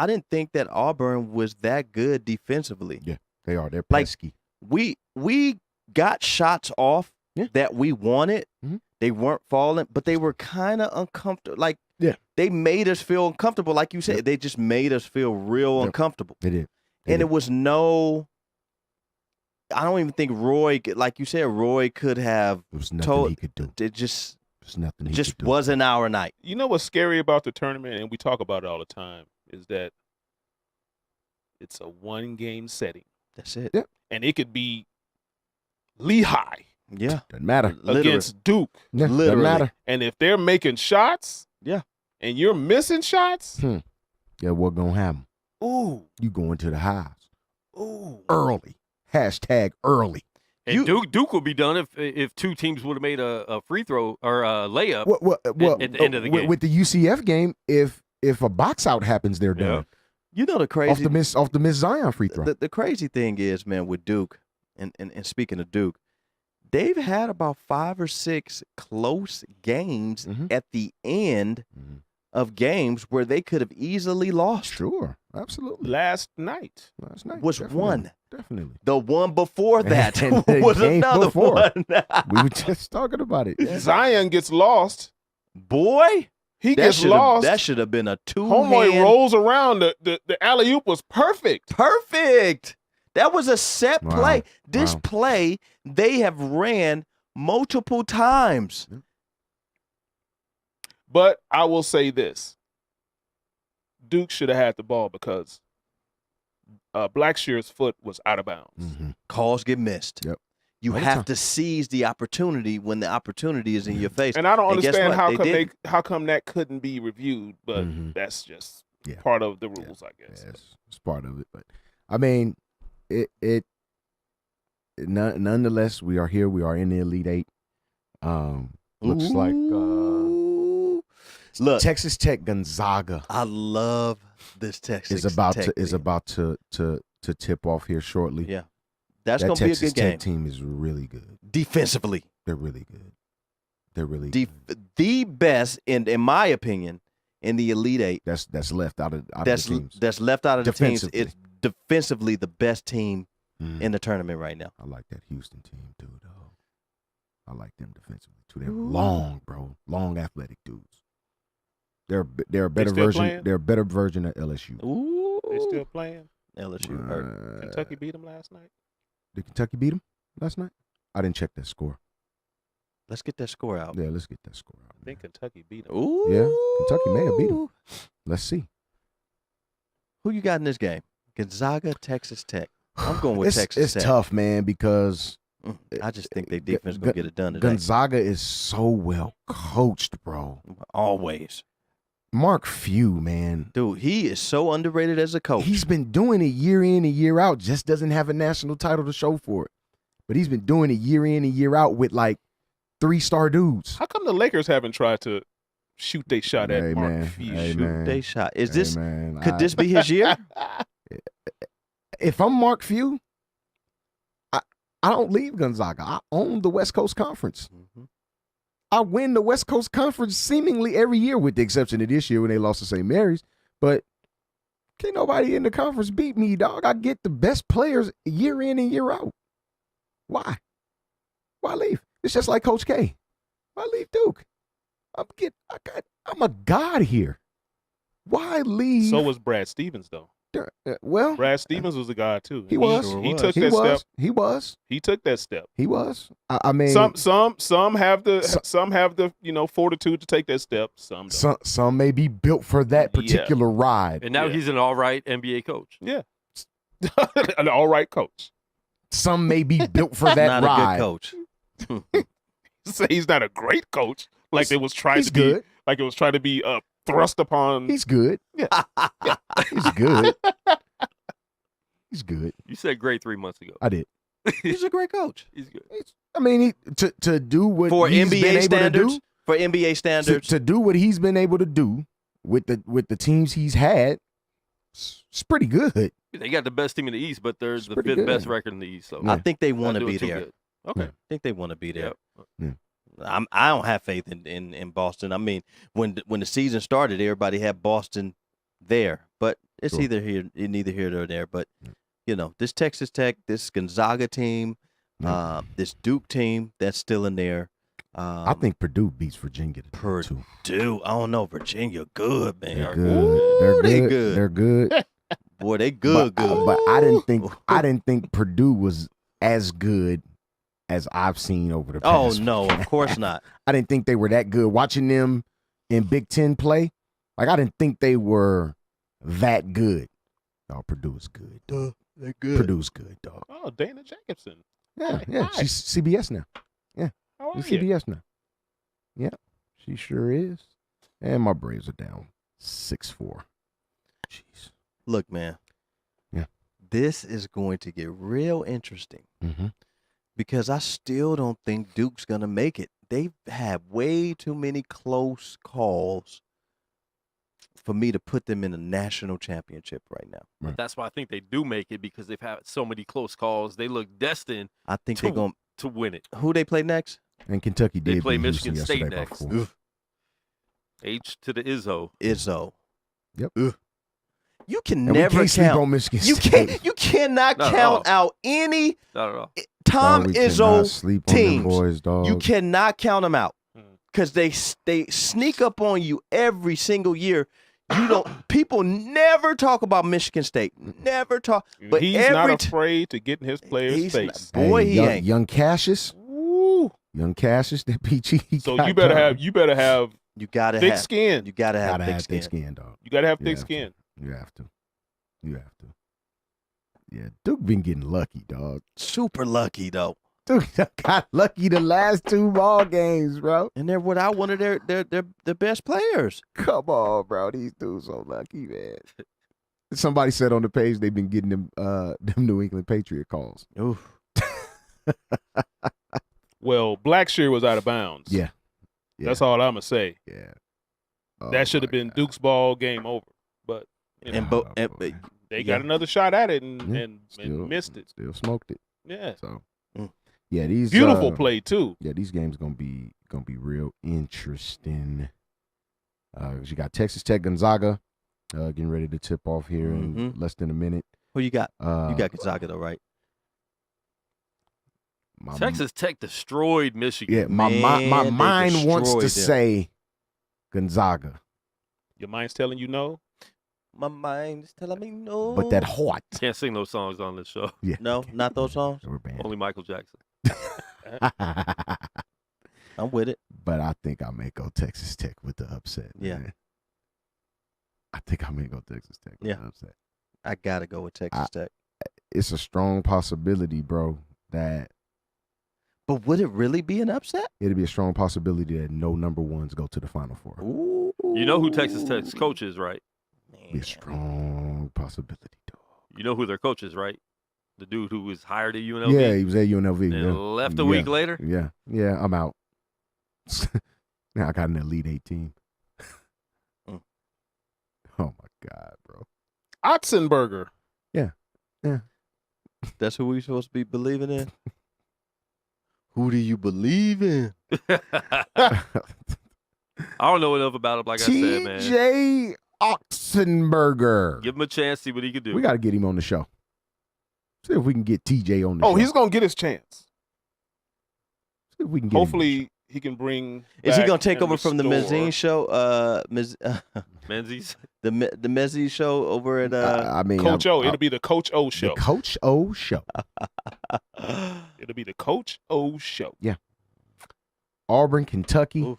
didn't think that Auburn was that good defensively. Yeah, they are. They're Like, pesky. We got shots off that we wanted. Mm-hmm. They weren't falling, but they were kind of uncomfortable. Like, they made us feel uncomfortable. Like you said, they just made us feel real uncomfortable. They did. It was I don't even think Roy, like you said, Roy could have There was nothing he could do. It just There's nothing he just could do. wasn't our night. You know what's scary about the tournament, and we talk about it all the time, is that it's a one-game setting. That's it. Yeah. And it could be Lehigh Yeah. Doesn't matter. against Duke. Yeah, Literally. Doesn't matter. And if they're making shots, and you're missing shots, Yeah, what gonna happen? ooh, You going to the house ooh. early. Hashtag early. And Duke would be done if two teams would have made a free throw or a layup at the end of the game. With the UCF game, if a box out happens, they're done. You know the crazy Off the Miss Zion free throw. The crazy thing is, man, with Duke, and speaking of Duke, they've had about 5 or 6 close games at the end of games where they could have easily lost. Sure, absolutely. Last night was definitely, one. Definitely. The one before that And the was game another before. one. We were just talking about it. Yeah. Zion gets lost. Boy, He gets lost. That should have been a Homeboy rolls around. The alley-oop was perfect. Perfect. That was a set Wow. play. This Wow. play they have ran multiple times. But I will say this. Duke should have had the ball because Blackshear's foot was out of bounds. Mm-hmm. Calls get missed. Yep. You All the have time. to seize the opportunity when the opportunity is in your face. And I don't And guess understand what? how come that couldn't be reviewed, but that's just part of the rules, I guess. Yeah, it's part of it. But I mean, nonetheless, we are here. We are in the Elite Eight. Looks like Look, Texas Tech Gonzaga I love this Texas is about Tech to tip off here shortly. Yeah, that's that gonna be a Texas good game. Tech team is really good. Defensively, They're really good. They're really good. the best, in my opinion, in the Elite Eight. That's left out of the teams. That's left out of the teams. Defensively. It's defensively the best team in the tournament right now. I like that Houston team too, though. I like them defensively too. They're long, bro. Long, athletic dudes. They're a better still version. playing? They're a better version of LSU. Ooh, They still playing. LSU hurt. Kentucky beat them last night. Did Kentucky beat them last night? I didn't check that score. Let's get that score out. Yeah, let's get that score out. I think Kentucky beat them. Ooh, Yeah, Kentucky may have beat them. Let's see. Who you got in this game? Gonzaga, Texas Tech. I'm going with Texas Tech. It's tough, man, because I just think their defense is going to get it done today. Gonzaga is so well coached, bro. Always. Mark Few, man. Dude, he is so underrated as a coach. He's been doing it year in and year out, just doesn't have a national title to show for it. But he's been doing it year in and year out with like 3-star dudes. How come the Lakers haven't tried to shoot they shot at Hey, Mark man. Few? Hey, Shoot. man. They shot. Is Hey, this man, could this be his year? If I'm Mark Few, I don't leave Gonzaga. I own the West Coast Conference. Mm-hmm. I win the West Coast Conference seemingly every year, with the exception of this year when they lost to St. Mary's. But can't nobody in the conference beat me, dog. I get the best players year in and year out. Why? Why leave? It's just like Coach K. Why leave Duke? I'm a god here. Why leave? So was Brad Stevens, though. Well, Brad Stevens was a guy too. he was. He took that step. He was. He took that step. He was. I mean, Some have the fortitude to take that step. Some don't. some may be built for that particular ride. And now he's an all right NBA coach. Yeah, an all right coach. Some may be built for that Not ride. a good coach. Say he's not a great coach, like it was trying He's to good. be. Like it was trying to be thrust upon. He's good. Yeah. He's good. He's good. You said great 3 months ago. I did. He's a great coach. He's good. I mean, to do what For he's been NBA able standards. to do, For NBA standards. to do what he's been able to do with the teams he's had, it's pretty good. They got the best team in the East, but they're the pretty 5th good. best record in the East. So I think they want not to doing be too there. good. Okay. I think they want to be there. Yep. I don't have faith in Boston. I mean, when the season started, everybody had Boston there, but it's Sure. neither here nor there. But this Texas Tech, this Gonzaga team, this Duke team that's still in there. I think Purdue beats Virginia today, too. Purdue, I don't know. Virginia, good man. They're Ooh, good. they good. They're good. Boy, they good. But I didn't think Purdue was as good as I've seen over the Oh past. no, of course not. I didn't think they were that good. Watching them in Big Ten play, like I didn't think they were that good. Oh, Purdue is good. Dog. They're good. Purdue's good, dog. Oh, Dana Jacobson. Yeah, Hey, yeah. hi. She's CBS now. How are She's you? CBS now. Yeah, she sure is. And my Braves are down 6-4. Jeez. Look, man. Yeah. This is going to get real interesting. Mm-hmm. Because I still don't think Duke's going to make it. They've had way too many close calls for me to put them in a national championship right now. Right. That's why I think they do make it, because they've had so many close calls. They look destined I think they're going to win it. Who they play next? And Kentucky They did play beat Michigan Houston State yesterday by next. 4. Ugh. H to the Izzo. Izzo. Yep. Ugh. You can And never we can't sleep count. on Michigan You State. cannot Not at count all. out any Not at all. Tom Dog, we cannot Izzo sleep on them teams. boys, dog. You cannot count them out Mm. because they sneak up on you every single year. You don't. People never talk about Michigan State. Never talk. But He's every not afraid to get in his player's he's face. not- boy, Hey, he young, ain't. young Cassius. Woo. Young Cassius, that PG. So you better have You gotta thick have. skin. You gotta have gotta thick have skin. thick skin, dog. You gotta have You thick have skin. You have to. You have to. Yeah, Duke been getting lucky, dog. Super lucky though, Duke got lucky the last 2 ball games, bro. and they're without one of their best players. Come on, bro. These dudes so lucky, man. Somebody said on the page they've been getting them New England Patriot calls. Oof. Well, Blackshear was out of bounds. Yeah. That's all I'm gonna say. Yeah. Oh, That should have my been God. Duke's ball game over. But you know, And Oh, but boy. they got yeah. another shot at it and, Yeah, and missed it. Still smoked it. Yeah. So Mm. yeah, these Beautiful play too. Yeah, these games gonna be real interesting. 'Cause you got Texas Tech, Gonzaga, getting ready to tip off here in Mhm. less than a minute. Who you got? Uh, You got Gonzaga though, right? my, Texas Tech destroyed Michigan. Yeah, my Man, they mind wants to destroyed them. say Gonzaga, Your mind's telling you no. My mind is telling me no. but that heart. Can't sing those songs on this show. Yeah, No, not those songs. We're banned. Only Michael Jackson. I'm with it. But I think I may go Texas Tech with the upset. Yeah. Man. I think I may go Texas Tech with Yeah. the upset. I gotta go with Texas Tech. It's a strong possibility, bro, that But would it really be an upset? It'd be a strong possibility that no number ones go to the Final Four. Ooh. You know who Texas Tech's coach is, right? It'd be a strong possibility, dog. You know who their coach is, right? The dude who was hired at UNLV. Yeah, he was at UNLV. And Yeah. left a week later. Yeah, I'm out. Now I got an Elite 18. Mm. Oh my God, bro. Otzenberger. Yeah. That's who we supposed to be believing in? Who do you believe in? I don't know enough about him, like I said, man. TJ Oxenberger. Give him a chance, see what he can do. We got to get him on the show. See if we can get TJ on the show. Oh, he's gonna get his chance. See if we can get him on the Hopefully, he can bring. Is he back going to take and over from the restore- Mezzine show? Menzies. The Mezzine show over at I mean, Coach O. It'll be the Coach O show. the Coach O show. It'll be the Coach O show. Auburn, Kentucky. Oof.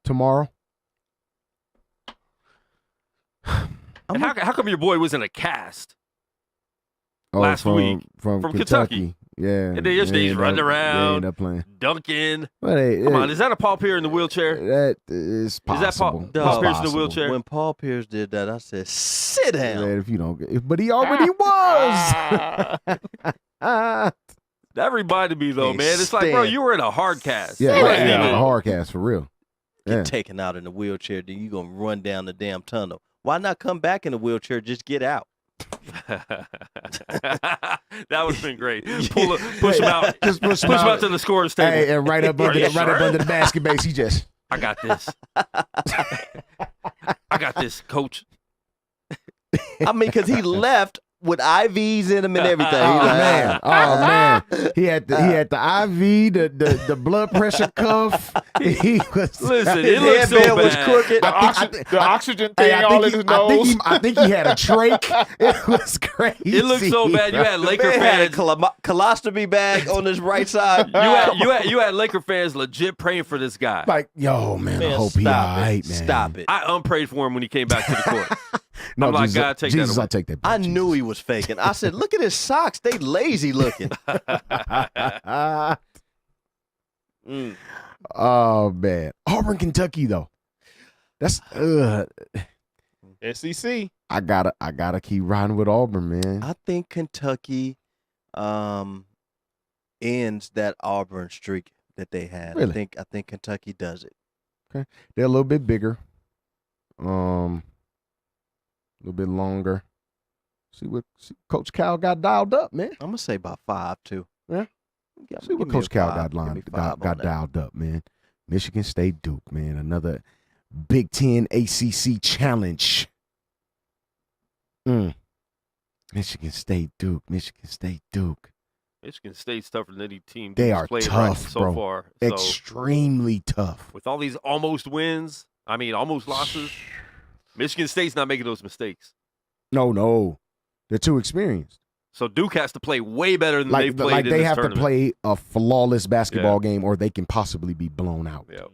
Tomorrow. And how come your boy was in a cast? Oh, Last week from Kentucky. Yeah. And then yesterday he's running around. End up playing. Duncan. But hey, Come on, is that a Paul Pierce in the wheelchair? that is possible. Is that Paul It's Pierce in the possible. wheelchair? When Paul Pierce did that, I said, sit down. Yeah, if you don't, but he already was. That reminded me, though, Can't man. It's like, bro, stand. you were in a hard cast. Yeah, You right, wasn't yeah, even- a hard cast for real. Get Yeah. taken out in the wheelchair, then you going to run down the damn tunnel. Why not come back in the wheelchair? Just get out. That would have been great. Push him out. Just push him Push him out. out to the scorer's table. Hey, and right up Are under you the, right up sure? under the basket base, he just. I got this. I got this, coach. I mean, because he left with IVs in him and everything. He's Oh like, man, he had the IV, the blood pressure cuff. He was. Listen, his it looks so headband was bad. crooked. The oxygen Hey, thing all in his nose. I think he had a trach. It was crazy. It looked so bad. You had The Laker man had a fans. colostomy bag on his right side. You had Laker fans legit praying for this guy. Like, yo, man, I Man, hope he all stop right, it. man. Stop it. I unprayed for him when he came back to the court. No, I'm like, Jesus, God, take that Jesus, away. I'll take that. I knew he was faking. I said, look at his socks. They lazy looking. Mm. Oh man, Auburn, Kentucky though. That's SEC. I gotta keep riding with Auburn, man. I think Kentucky ends that Auburn streak that they had. Really? I think Kentucky does it. They're a little bit bigger, a little bit longer. See, Coach Cal got dialed up, man. I'm gonna say about 5 too. Yeah. Give See what me a Coach Cal 5. got Give me 5 on that. dialed up, man. Michigan State Duke, man. Another Big Ten ACC challenge. Michigan State Duke. Michigan State Duke. Michigan State's tougher than any team They Duke's are played tough, right so bro. far. So, Extremely tough. with all these almost wins, almost losses, Michigan State's not making those mistakes. No. They're too experienced. So Duke has to play way better than they've played Like in they this have tournament. to play a flawless basketball game or they can possibly be blown out. Yeah.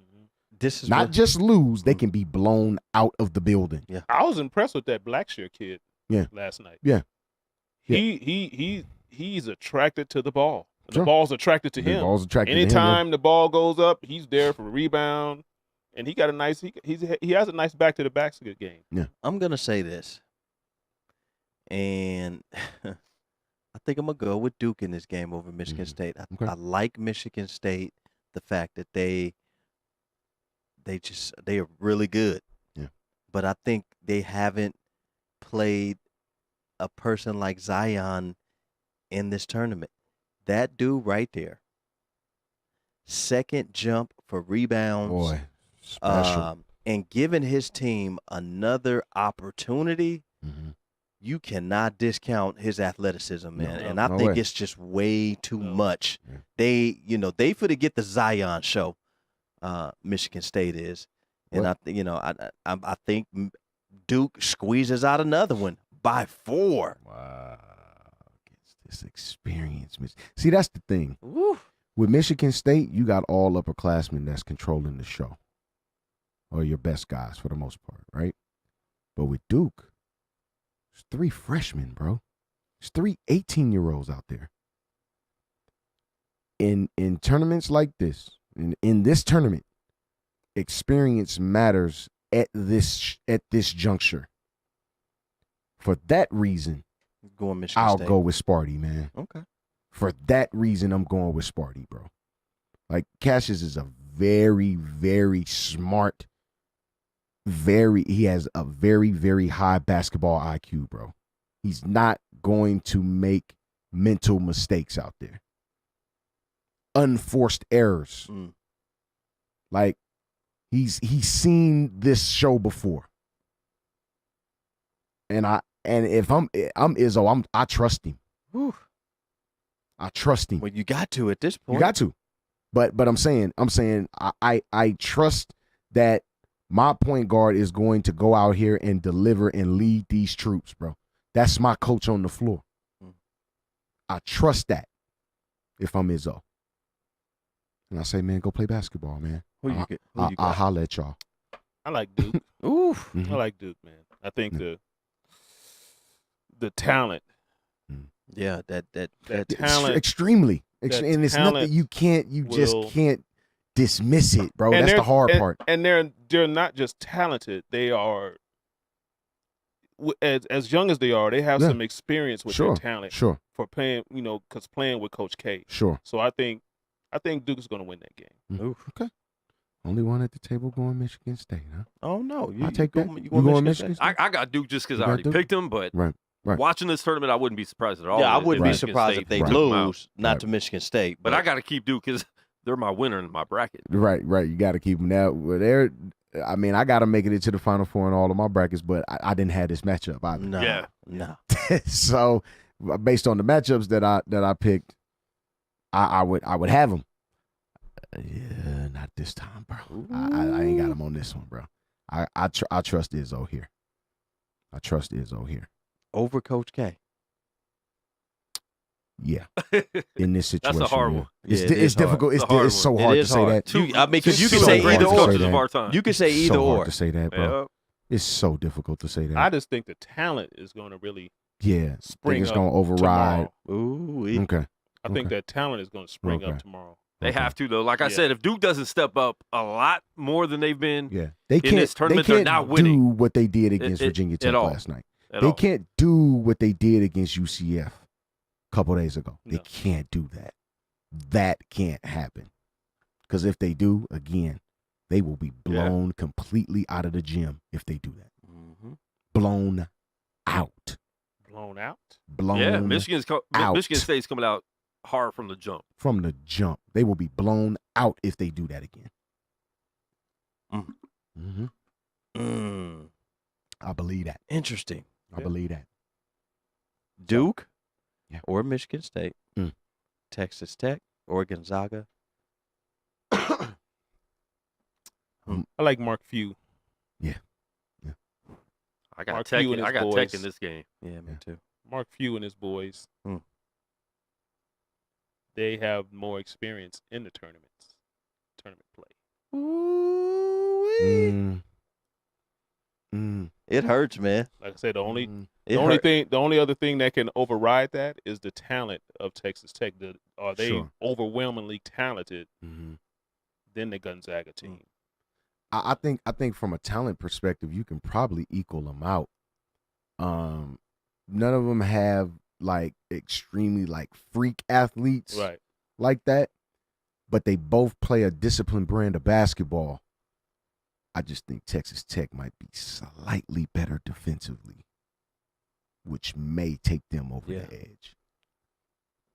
This is Not what- just lose, they can be blown out of the building. I was impressed with that Blackshear kid. Yeah. Last night. Yeah. He's attracted to the ball. The Sure. ball's attracted to The him. ball's attracted to him, Anytime the ball goes up, he's there for a rebound, and he got a nice. He has a nice back to the basket game. I'm gonna say this, and I think I'm gonna go with Duke in this game over Michigan Mhm. State. Okay. I like Michigan State. The fact that they are really good. Yeah. But I think they haven't played a person like Zion in this tournament. That dude right there, second jump for rebounds. Boy, special. And giving his team another opportunity, Mhm. you cannot discount his athleticism, man. No, and I no think way. it's just way too No. much. Yeah. They finna get the Zion show. Michigan State is, and I think Duke squeezes out another one by 4. Wow. Gets this experience. See, that's the thing. Woo. With Michigan State, you got all upperclassmen that's controlling the show. Or your best guys for the most part, right? But with Duke, there's 3 freshmen, bro. There's 3 18-year-olds out there. in tournaments like this, in this tournament, experience matters at this juncture. For that reason, Going Michigan I'll State. go with Sparty, man. Okay. For that reason, I'm going with Sparty, bro. Like, Cassius is a very, very smart, he has a very, very high basketball IQ, bro. He's not going to make mental mistakes out there. Unforced errors. Like, he's seen this show before. And if I'm Izzo, I trust him. Whew. I trust him. Well, you got to at this point. You got to. But I'm saying I trust that my point guard is going to go out here and deliver and lead these troops, bro. That's my coach on the floor. I trust that if I'm Izzo. And I say, man, go play basketball, man. I'll holler at y'all. I like Duke. Oof. I like Duke, man. I think the talent. Yeah, that talent. Extremely. that And it's nothing you just can't dismiss it, bro. And that's the hard part. And they're not just talented. They are, as young as they are, they have some experience with their talent. Sure. For playing, because playing with Coach K. Sure. So I think Duke's going to win that game. Oof. Okay. Only one at the table going Michigan State, huh? Oh no, I take that. You going Michigan State? I got Duke just because I You got already Duke? picked them, but Right. watching this tournament, I wouldn't be surprised at all. Yeah, I if wouldn't be Michigan surprised State if they took them out. lose, not to Michigan State. But I got to keep Duke because they're my winner in my bracket. Right. You got to keep them now. I got to make it into the Final Four in all of my brackets, but I didn't have this matchup either. No, Yeah. no. So, based on the matchups that I picked, I would have them. Yeah, not this time, bro. I ain't got him on this one, bro. I trust Izzo here. I trust Izzo here. Over Coach K. Yeah, in this situation, That's a hard one. It's difficult. It's a hard It's so one. hard It to is say hard. that. Because you can so say hard either to or. say Coaches that. of our time. You can say either so or. hard to say that, bro. Yep. It's so difficult to say that. I just think the talent is going to really yeah, spring it's up gonna override. tomorrow. Ooh, Okay, I think that talent is going to spring Okay. up tomorrow. They Okay. have to, though. Like I Yeah. said, if Duke doesn't step up a lot more than they've been yeah, they in this tournament, they they're can't not winning do what they did against It- Virginia at Tech all. last night. at They all. can't do what they did against UCF a couple days ago. They No. can't do that. That can't happen. Because if they do, again, they will be blown completely out of the gym if they do that. Mhm. Blown out. Blown out. Blown Yeah, out Michigan State's coming out hard from the jump. from the jump. They will be blown out if they do that again. Mm. Mm-hmm. Mm. I believe that. Interesting. I believe that. Duke Yeah. or Michigan State, Mm. Texas Tech or Gonzaga. I like Mark Few. I got Mark Tech. Few and his I got boys. Tech in this game. Yeah, me too. Mark Few and his boys. They have more experience in the tournament play. Mm. Mm. It hurts, man. Like I said, the only Mm. the only other thing that can override that is the talent of Texas Tech. Are they Sure. overwhelmingly talented Mhm. than the Gonzaga team? I think from a talent perspective, you can probably equal them out. None of them have like extremely like freak athletes Right. like that, but they both play a disciplined brand of basketball. I just think Texas Tech might be slightly better defensively, which may take them over Yeah. the edge.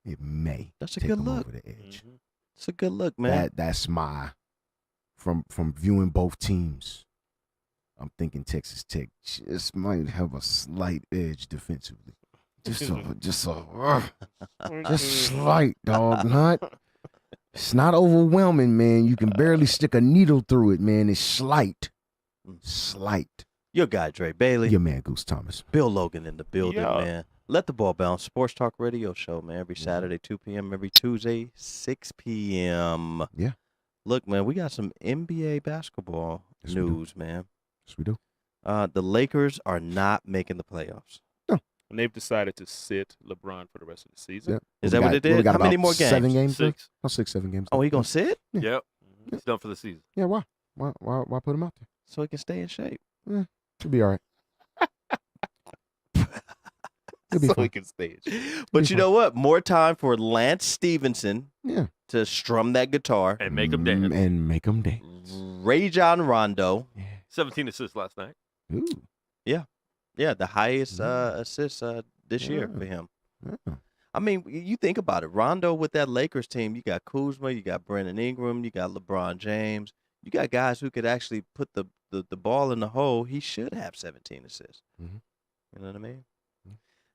It may. That's a take good them look. over the edge. Mhm. It's a good look, man. That's my from viewing both teams. I'm thinking Texas Tech just might have a slight edge defensively. Just slight, dog. It's not overwhelming, man. You can barely stick a needle through it, man. It's slight. Slight. Your guy, Dre Bailey. Your man, Goose Thomas. Bill Logan in the building, Yeah. man. Let the ball bounce. Sports Talk Radio Show, man. Every Saturday, 2 p.m. Every Tuesday, 6 p.m. Yeah. Look, man, we got some NBA basketball Yes, we do. news, man. Yes, we do. The Lakers are not making the playoffs. No. and they've decided to sit LeBron for the rest of the season. Yep. Is that what it did? We got How many about more games? 7 games? 6. Oh, 6, 7 games. Oh, he gonna sit Yep. He's done for the season. Yeah, why? Why put him out there? so he can stay in shape. Should be all right. He'll be So fine. he can stay. But you know what? More time for Lance Stevenson Yeah. to strum that guitar. And make him dance. And make him dance. Rajon Rondo. 17 assists last night. Ooh. Yeah, the highest assists this year for him. Yeah. I mean, you think about it. Rondo with that Lakers team, you got Kuzma, you got Brandon Ingram, you got LeBron James. You got guys who could actually put the ball in the hole. He should have 17 assists. Mhm. You know what I mean?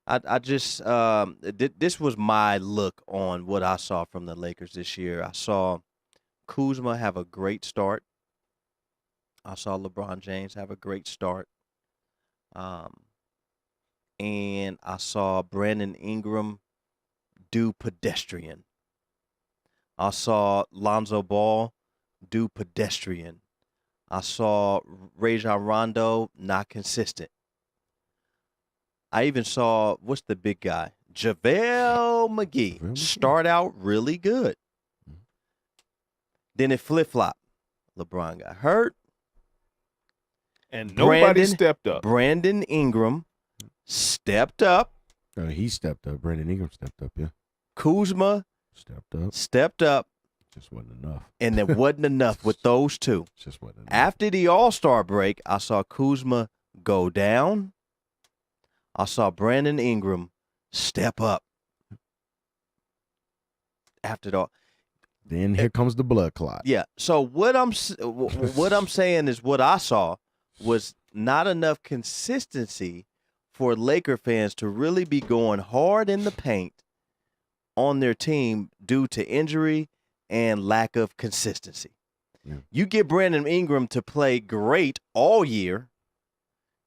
I just this was my look on what I saw from the Lakers this year. I saw Kuzma have a great start. I saw LeBron James have a great start. And I saw Brandon Ingram do pedestrian. I saw Lonzo Ball do pedestrian. I saw Rajon Rondo not consistent. I even saw, what's the big guy? JaVale McGee start out really good. Then it flip-flopped. LeBron got hurt. And nobody stepped up. Brandon Ingram stepped up. He stepped up. Brandon Ingram stepped up, yeah. Kuzma Stepped up. Just wasn't enough. And there wasn't enough with those two. Just wasn't enough. After the All-Star break, I saw Kuzma go down. I saw Brandon Ingram step up. After the Then here comes the blood clot. Yeah. So what I'm saying is what I saw was not enough consistency for Laker fans to really be going hard in the paint on their team due to injury and lack of consistency. Yeah. You get Brandon Ingram to play great all year.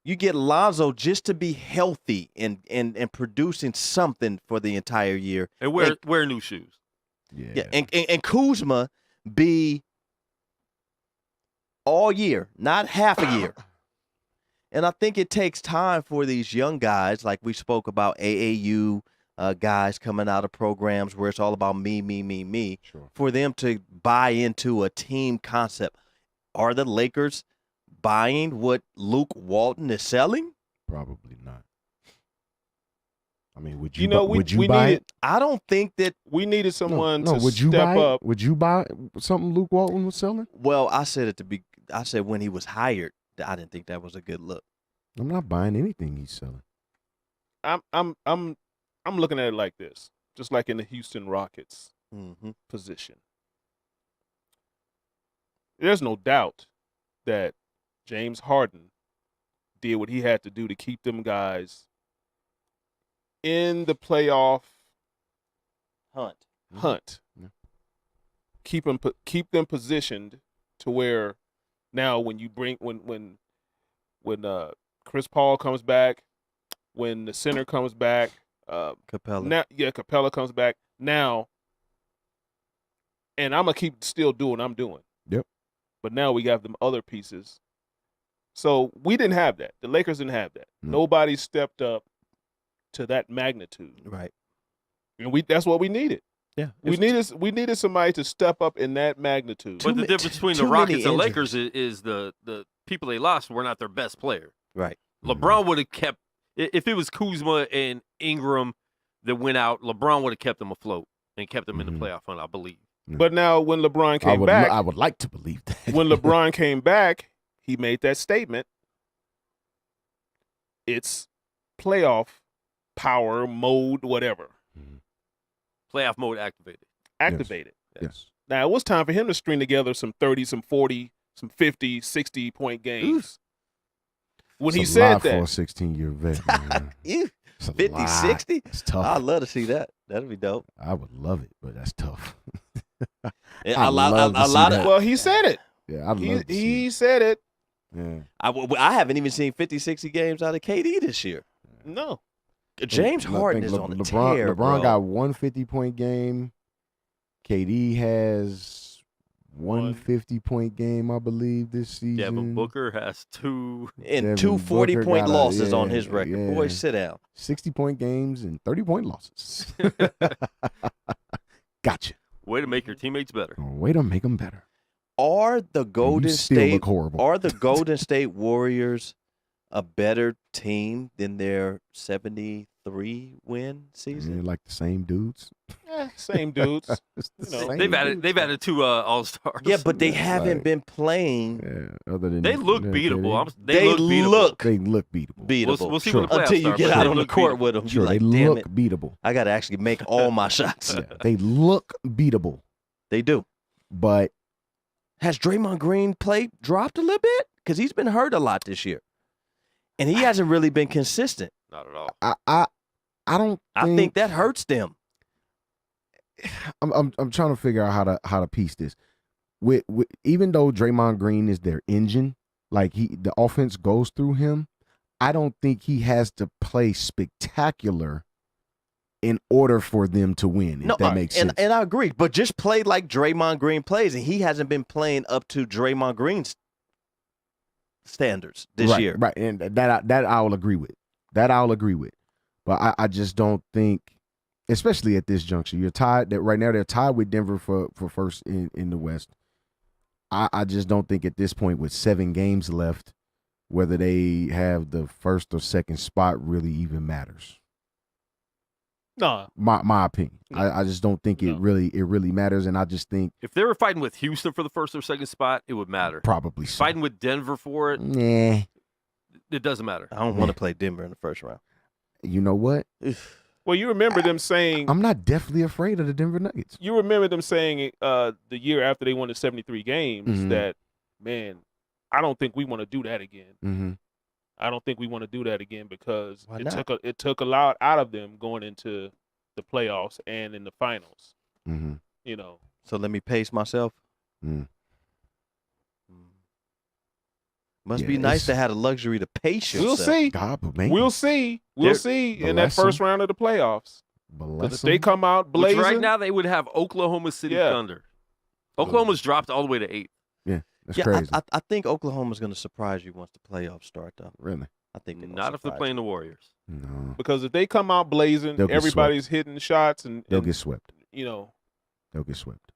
You get Lonzo just to be healthy and producing something for the entire year. And wear new shoes. Yeah, and Kuzma be all year, not half a year. And I think it takes time for these young guys, like we spoke about AAU guys coming out of programs where it's all about me, Sure. for them to buy into a team concept. Are the Lakers buying what Luke Walton is selling? Probably not. I mean, would You you? know, would you we buy needed it? I don't think that. we needed someone No, to would you step buy it? up. Would you buy something Luke Walton was selling? Well, I said when he was hired, I didn't think that was a good look. I'm not buying anything he's selling. I'm looking at it like this, just like in the Houston Rockets Mm-hmm. position. There's no doubt that James Harden did what he had to do to keep them guys in the playoff hunt. Yeah. Keep them positioned to where now when you bring when Chris Paul comes back, when the center comes back, Capella. Capella comes back now, and I'm gonna keep still doing what I'm doing. Yep. But now we got them other pieces. So we didn't have that. The Lakers didn't have that. No. Nobody stepped up to that magnitude, Right. and that's what we needed. Yeah. We needed somebody to step up in that magnitude. But the difference between the too many Rockets and injuries. Lakers is the people they lost were not their best player. Right. LeBron would have kept if it was Kuzma and Ingram that went out. LeBron would have kept them afloat and kept them in the playoff hunt, I believe. But now when LeBron came back, I would like to believe that. when LeBron came back, he made that statement. It's playoff power mode, whatever. Playoff mode activated. Activated. Yes. Now, it was time for him to string together some 30, some 40, some 50, 60-point games. When he It's a said lot for a that, 16-year vet. Man. Ew. It's a 50, lot. 60? It's tough. I'd love to see that. That'd be dope. I would love it, but that's tough. A love to see lot that. of. well, he said it. Yeah, I'd love to see He it. said it. Yeah. I haven't even seen 50, 60 games out of KD this year. No. James I think Harden is on a tear, LeBron bro. got one 50-point game. KD has one 50-point game, I believe, this season. Devin Booker has 2. And Devin two Booker 40-point got a- losses on yeah, his record. yeah. Boy, sit down. 60-point games and 30-point losses. Gotcha. Way to make your teammates better. Way to make them better. Are the Golden still State look horrible. Are the Golden State Warriors a better team than their 73 win season? They're like the same dudes. Same dudes. It's the You know, same They've added 2 All-Stars. Yeah, but they Yeah, haven't like- been playing Yeah, other than They look yeah, beatable. They look beatable. look They look beatable. beatable. We'll see Sure. when the playoffs Until you start, get but out they on the look court beatable. with them. Sure, You're like, they damn look it. beatable. I got to actually make all my shots. Yeah, they look beatable. They do. But Has Draymond Green play dropped a little bit? Because he's been hurt a lot this year. And he hasn't really been consistent. Not at all. I don't. I think that hurts them. I'm trying to figure out how to piece this. With even though Draymond Green is their engine, like the offense goes through him, I don't think he has to play spectacular in order for them to win. If that makes sense. And I agree. But just play like Draymond Green plays, and he hasn't been playing up to Draymond Green's standards this year. Right, and that I'll agree with. That I'll agree with. But I just don't think, especially at this juncture, you're tied. That right now they're tied with Denver for first in the West. I just don't think at this point, with 7 games left, whether they have the first or second spot really even matters. No. My opinion. No. I just don't think it really matters, and I just think If they were fighting with Houston for the first or second spot, it would matter. probably so. Fighting with Denver for it, Nah. it doesn't matter. I don't want to play Denver in the first round. You know what? Well, you remember them saying I'm not definitely afraid of the Denver Nuggets. you remember them saying the year after they won the 73 games Mhm. that, man, I don't think we want to do that again. Mm-hmm. I don't think we want to do that again because Why it not? took a lot out of them going into the playoffs and in the finals. Mm-hmm. You know, So let me pace myself. Mm. Must Yeah, be nice it's- to have the luxury to pace yourself. we'll see. God, but man, We'll see. We'll They're- see in bless that first them. round of the playoffs. bless Because if they them. come out Which blazing, right now they would have Oklahoma City Yeah. Thunder. Oklahoma's dropped all the way to 8th. That's Yeah, crazy. I think Oklahoma's going to surprise you once the playoffs start, though. Really? I think they're gonna Not if they're surprise playing the Warriors. No, because if they come out blazing, They'll get everybody's hitting shots, and they'll get swept. you know They'll get swept.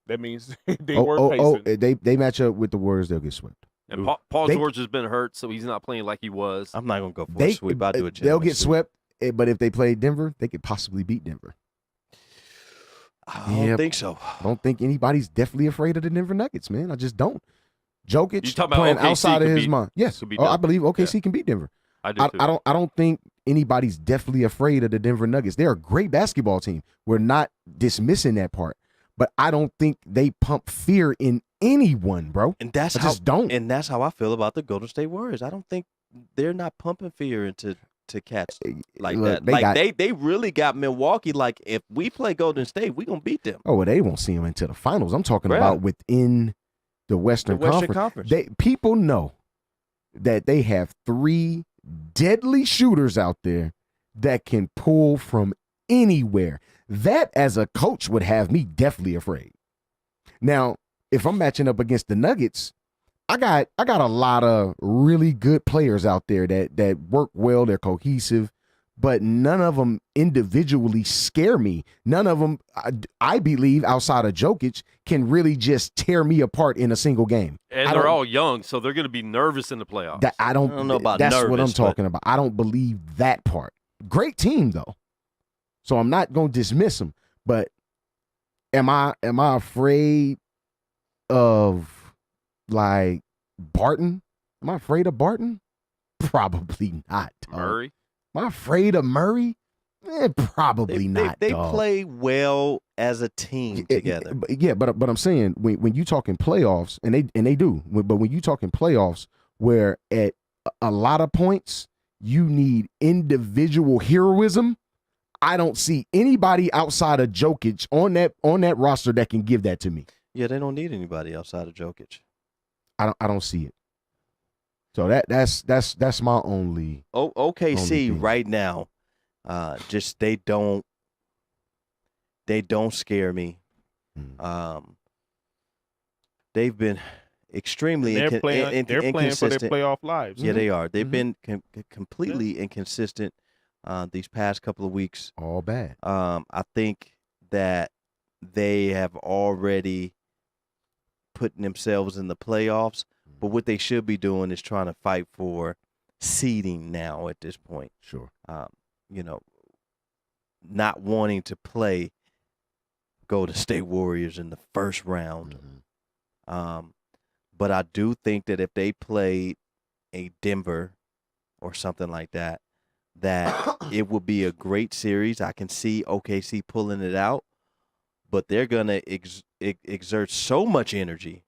that means they were pacing. They match up with the Warriors. They'll get swept. And Ooh. Paul They- George has been hurt, so he's not playing like he was. I'm not going to go for They a sweep. I'll do a They'll get gentleman's sweep. swept. But if they play Denver, they could possibly beat Denver. I don't Yep. think so. I don't think anybody's definitely afraid of the Denver Nuggets, man. I just don't. Jokic You talking about playing OKC outside of could his beat- mind. Yes, could beat I Denver. believe OKC can beat Denver. I do too. I don't think anybody's definitely afraid of the Denver Nuggets. They're a great basketball team. We're not dismissing that part, but I don't think they pump fear in anyone, bro. And that's I how just don't. And that's how I feel about the Golden State Warriors. I don't think they're not pumping fear into cats like Look, that. They really got Milwaukee. Like, if we play Golden State, we gonna beat them. Oh, well, they won't see them until the finals. I'm talking Right. about within the Western, The Western Conference. Conference. People know that they have 3 deadly shooters out there that can pull from anywhere. That, as a coach, would have me definitely afraid. Now, if I'm matching up against the Nuggets, I got a lot of really good players out there that work well. They're cohesive, but none of them individually scare me. None of them, I believe, outside of Jokic, can really just tear me apart in a single game. and I they're don't- all young, so they're going to be nervous in the playoffs. That I don't don't know about That's what I'm nervous, but- talking about. I don't believe that part. Great team though, so I'm not going to dismiss them. But am I afraid of like Barton? Am I afraid of Barton? Probably not. dog. Murray. Am I afraid of Murray? Probably not. They dog. play well as a team together. But I'm saying when you talking playoffs, and they do, but when you talking playoffs, where at a lot of points you need individual heroism, I don't see anybody outside of Jokic on that roster that can give that to me. Yeah, they don't need anybody outside of Jokic. I don't see it. So that's my only. OKC Only thing. right now, just they don't scare me. Hmm. they've been extremely They're playing for their inconsistent. playoff lives. Yeah, they are. They've Mhm. been completely inconsistent these past couple of weeks. All bad. I think that they have already put themselves in the playoffs, but what they should be doing is trying to fight for seeding now at this point. Sure. You know, not wanting to play Golden State Warriors in the first round. But I do think that if they played a Denver or something like that, that it would be a great series. I can see OKC pulling it out, but they're going to exert so much energy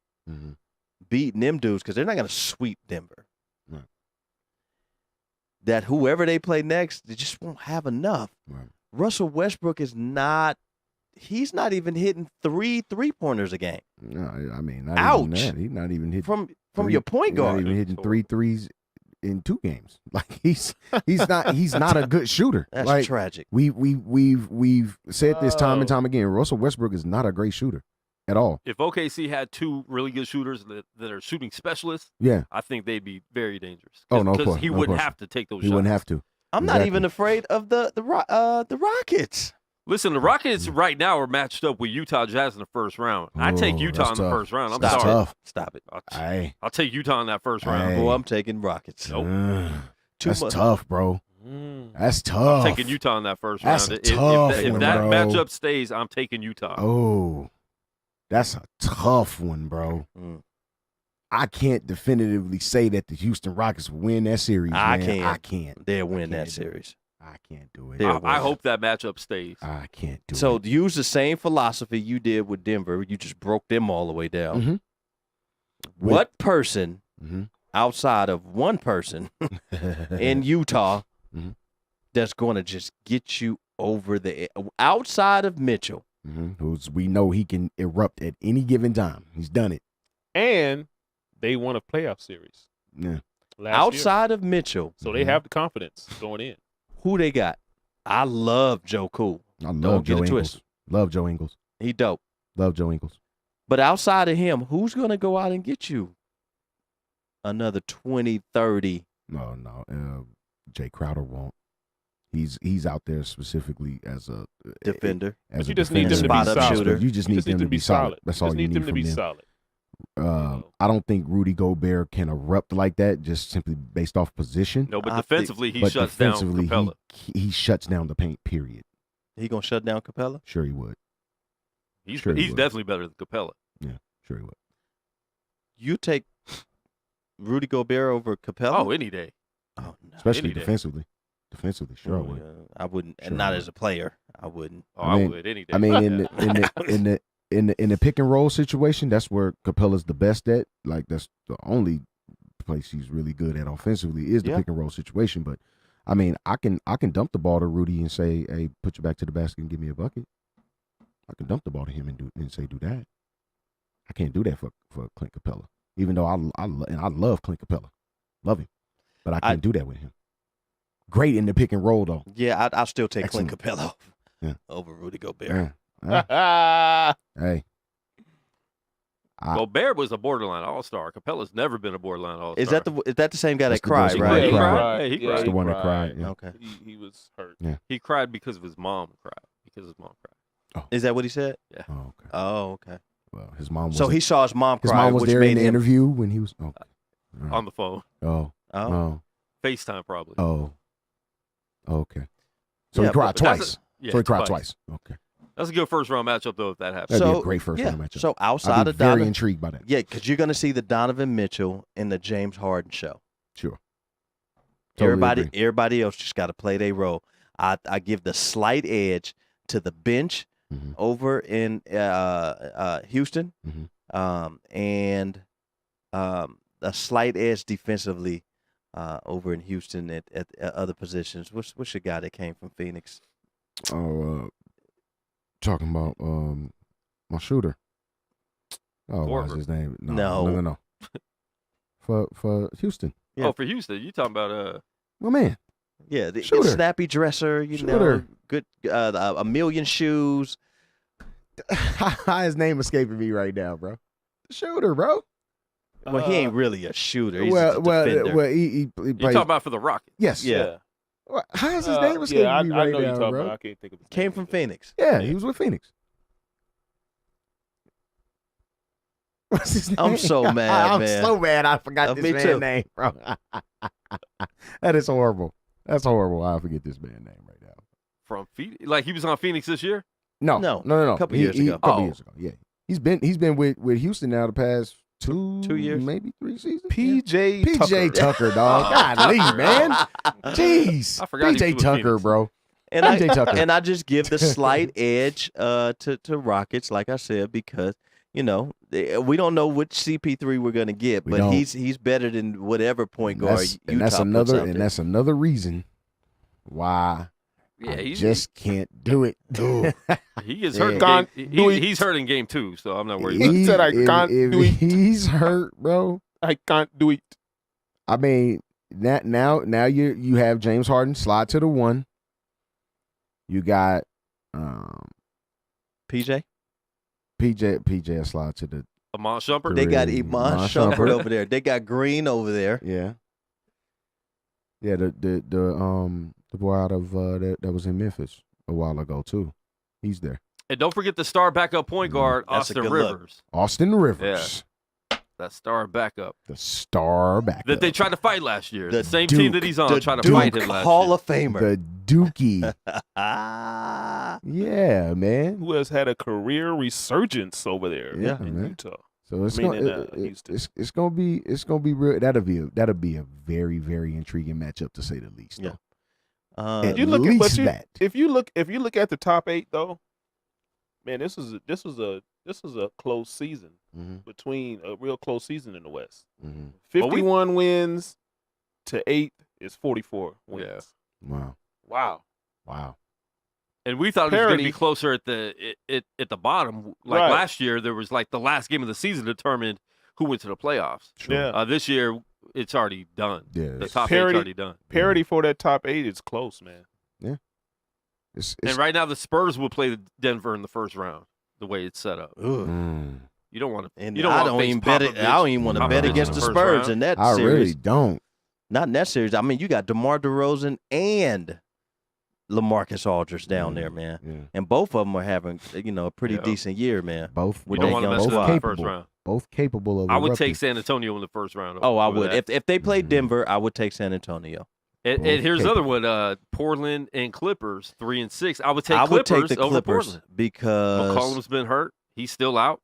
beating them dudes because they're not going to sweep Denver. Right. That whoever they play next, they just won't have enough. Right. Russell Westbrook is not – he's not even hitting three-pointers a game. No, I mean, not Ouch. even that. He's not even hitting From your point guard. Not even hitting 3 threes in 2 games. Like he's not a good shooter. That's like, tragic. We've said this time and time again. Russell Westbrook is not a great shooter at all. If OKC had 2 really good shooters that are shooting specialists, Yeah. I think they'd be very dangerous. Oh, no, of Because course, he no wouldn't question. have to take those He shots. wouldn't have to. I'm not Exactly. even afraid of the Rockets. Listen, the Rockets right now are matched up with Utah Jazz in the first round. I take Oh, Utah in that's the tough. first round. I'm That's sorry. tough. Stop it. Hey. I'll take Utah in that first round. Hey. Boy, I'm taking Rockets. Nope. That's much. tough, bro. Mm. That's tough. I'm taking Utah in that first That's round. a tough if one, that bro. matchup stays, I'm taking Utah. Oh, that's a tough one, bro. Mm. I can't definitively say that the Houston Rockets will win that series. I man. can't. I can't. They'll win can't that do it. series. I can't do it. They'll I win. hope that matchup stays. I can't do So it. use the same philosophy you did with Denver. You just broke them all the way down. Mhm. What person Mhm. outside of one person in Utah Mhm. that's going to just get you over the outside of Mitchell? Who's we know he can erupt at any given time. He's done it. And they won a playoff series Yeah. last year. Outside of Mitchell, So they have the confidence going in. who they got? I love Joe Cool. I love Don't Joe get it Ingles. twisted. Love Joe Ingles. He dope. Love Joe Ingles. But outside of him, who's going to go out and get you another 20, 30? No. Jay Crowder won't. He's out there specifically as a Defender. As But you a just need them to be Spot up solid. shooter. You just need them to be solid. That's all just you need them to be from them. solid. I don't think Rudy Gobert can erupt like that just simply based off position. No, but I defensively, he but shuts defensively, down Capella. he shuts down the paint. Period. He going to shut down Capella? Sure he would. He's sure he would. definitely better than Capella. Yeah, sure he would. You take Rudy Gobert over Capella? Oh, any day. Oh, no. Especially Any day. defensively. Defensively, sure I would. I wouldn't, Sure and not I as a player. I wouldn't. Oh, I I mean- would any day. I mean, in the pick and roll situation, that's where Capella's the best at. Like that's the only place he's really good at offensively is the Yeah. pick and roll situation. But I mean, I can dump the ball to Rudy and say, "Hey, put you back to the basket and give me a bucket." I can dump the ball to him and say, "Do that." I can't do that for Clint Capella, even though I love Clint Capella, love him, but I can't do that with him. Great in the pick and roll though. Yeah, I'll still take Excellent. Clint Capella Yeah. over Rudy Gobert. Hey. Gobert was a borderline all-star. Capella's never been a borderline all-star. Is that the same guy That's that the cried, one- right? Yeah, he cried. cried. Yeah, he cried. That's the one that cried. Yeah. Okay. He was hurt. He cried because of his mom cried. Because his mom cried. Is that what he said? Oh, okay. Oh, okay. Well, his mom was. So he saw his mom his cry, mom was which there in made the him. interview when he was. Okay. All right. On the phone. Oh. Oh, Oh. FaceTime probably. Oh. Okay. So Yeah, he cried but that's twice. Yeah, So he cried twice. Okay. That's a good first-round matchup, though, if that happens. That'd be So, a great first yeah. round matchup. So I'd outside be of very Donovan, intrigued by that. yeah, because you're going to see the Donovan Mitchell and the James Harden show. Sure. Totally agree. Everybody else just got to play their role. I give the slight edge to the bench Mhm. over in Houston, Mhm. and a slight edge defensively over in Houston at other positions. What's your guy that came from Phoenix? Oh, talking about my shooter. Oh, what was Korver. his name? No. No. For Houston, Yeah. Oh, for Houston, you talking about my man. Yeah, the Shooter. snappy dresser, you know, Shooter. good, a million shoes. His name escaping me right now, bro. shooter, bro. Well, he ain't really a shooter. He's well, a defender. he You're played. talking about for the Rockets. Yes. Yeah. Well, how's his name escaping Yeah, I me know right you're now, talking bro? about. I can't think of his Came name. from Phoenix. Yeah, he was with Phoenix. What's his name? I'm so mad, I'm man. so mad I forgot this Me man's too. name, bro. That is horrible. That's horrible. I forget this man's name right now. From Phoenix. Like, he was on Phoenix this year? No. A couple years ago. A couple Oh. years ago. Yeah, he's been with Houston now the past 2 years, maybe 3 seasons. PJ Tucker, dog. Golly, man. Jeez. I forgot he was PJ with Tucker, Phoenix. bro. And PJ Tucker. and I just give the slight edge to Rockets, like I said, because we don't know which CP3 we're gonna get, We but don't. he's better than whatever point guard Utah puts out there. That's another reason why Yeah, I he's just can't do it. he gets Yeah. hurt. Can't do it. He's hurt in game 2, so I'm not worried about He said I can't if do it. he's hurt, bro. I can't do it. I mean, now you have James Harden slide to the 1. You got PJ, PJ slide to the Amon Shumpert. they got Three. Iman Iman Shumpert Shumpert. over there. They got Green over there. yeah. The boy out of that was in Memphis a while ago too. He's there. And don't forget the star backup point guard, That's a Austin good look. Rivers. Austin Rivers, That star backup the star back that they tried to fight last year. The, The same Duke. team that he's on The tried to Duke fight him last Hall year. of Famer. the Dookie. Ah, Yeah, man. Who has had a career resurgence over there Yeah, in man. Utah? So it's I mean, gonna in, Houston. it's gonna be real. That'll be a very, very intriguing matchup to say the least. Yeah. Though. At You look at least but you, that. if you look at the top 8 though, man, this was a close season between a real close season in the West. 51 wins to 8 is 44 wins. Wow. Wow. And we thought it was going to Parity. be closer at the bottom. Like Right. last year, there was like the last game of the season determined who went to the playoffs. Sure. Yeah. This year, it's already done. Yeah. The top Parity. eight's already done. Parity for that top 8 is close, man. It's And right now, the Spurs will play Denver in the first round. The way it's set up, Ugh. you don't want to. And You don't I want don't to face even bet it. I don't even want to bet Popovich against in the the first Spurs round. in that I series. really don't. Not in that series. I mean, you got DeMar DeRozan and LaMarcus Aldridge down there, man. Yeah. And both of them are having, a pretty Yeah. decent year, man. Both We You don't They want to young mess it squad. up in the first capable. round. Both capable of. I would erupting. take San Antonio in the first round. Oh, I over would. that. If they played Mhm. Denver, I would take San Antonio. And Both here's the capable. other one: Portland and Clippers, 3 and 6. I would take I would Clippers take the over Clippers Portland. because McCollum's been hurt; he's still out.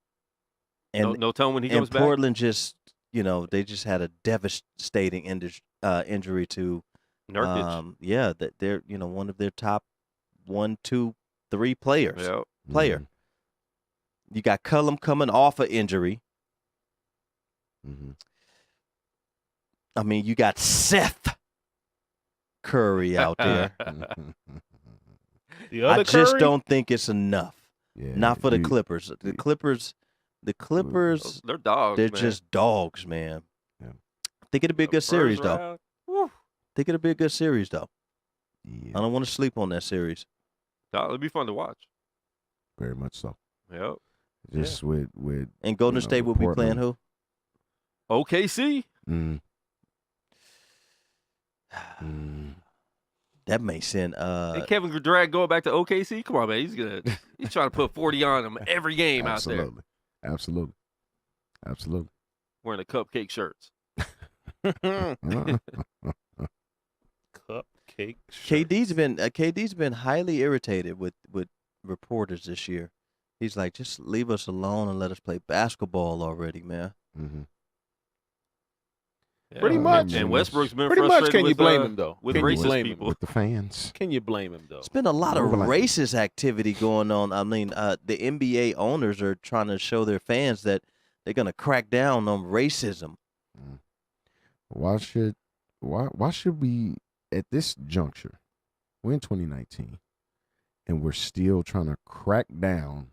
and No telling when he and comes back. Portland just, they just had a devastating injury to Nurkic. yeah, that they're one of their top 1, 2, 3 players. Yeah. Player. You got Cullum coming off an injury. Mhm. I mean, you got Seth Curry out there. The other I just Curry, don't think it's enough. Yeah, Not for the you- Clippers. The Clippers, They're dogs. they're man. just dogs, man. Yeah. I think it'll be a The good series, first though. round, whew. I think it'll be a good series, though. Yeah, I don't want to sleep on that series. No, it'll be fun to watch. very much so. Yep. Just with And Golden You know, State will be playing Portland. who? OKC. That may send. And Kevin Durant going back to OKC. Come on, man. He's trying to put 40 on him every game out there Absolutely. wearing the cupcake shirts. cupcake. KD's been highly irritated with reporters this year. He's like, just leave us alone and let us play basketball already, man. Mm-hmm. Yeah. Pretty much. And Westbrook's been Pretty frustrated much. Can you with, blame him though? with Can you racist blame him? people. With the fans. Can you blame him though? It's been a lot of Overlap. racist activity going on. I mean, the NBA owners are trying to show their fans that they're going to crack down on racism. Why should we at this juncture? We're in 2019, and we're still trying to crack down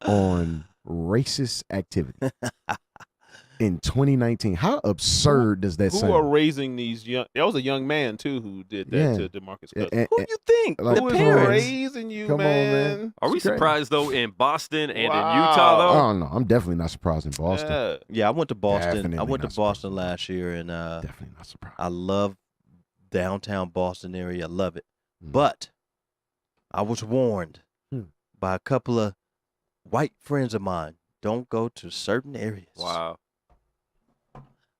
on racist activity. In 2019. How absurd does that Who sound? are raising these young? That was a young man too who did that Yeah. to DeMarcus Cousins. And- Who do you think? Like, The Who is parents. raising you, Come on, man. Are we It's great. surprised though in Boston and in Wow. Utah though? Oh no, I'm definitely not surprised in Boston. Yeah. Yeah, I went to Boston. Definitely I went to not Boston surprised. last year, and Definitely not surprised. I love downtown Boston area. I love it. Mm. But I was warned by a couple of white friends of mine, don't go to certain areas. Wow.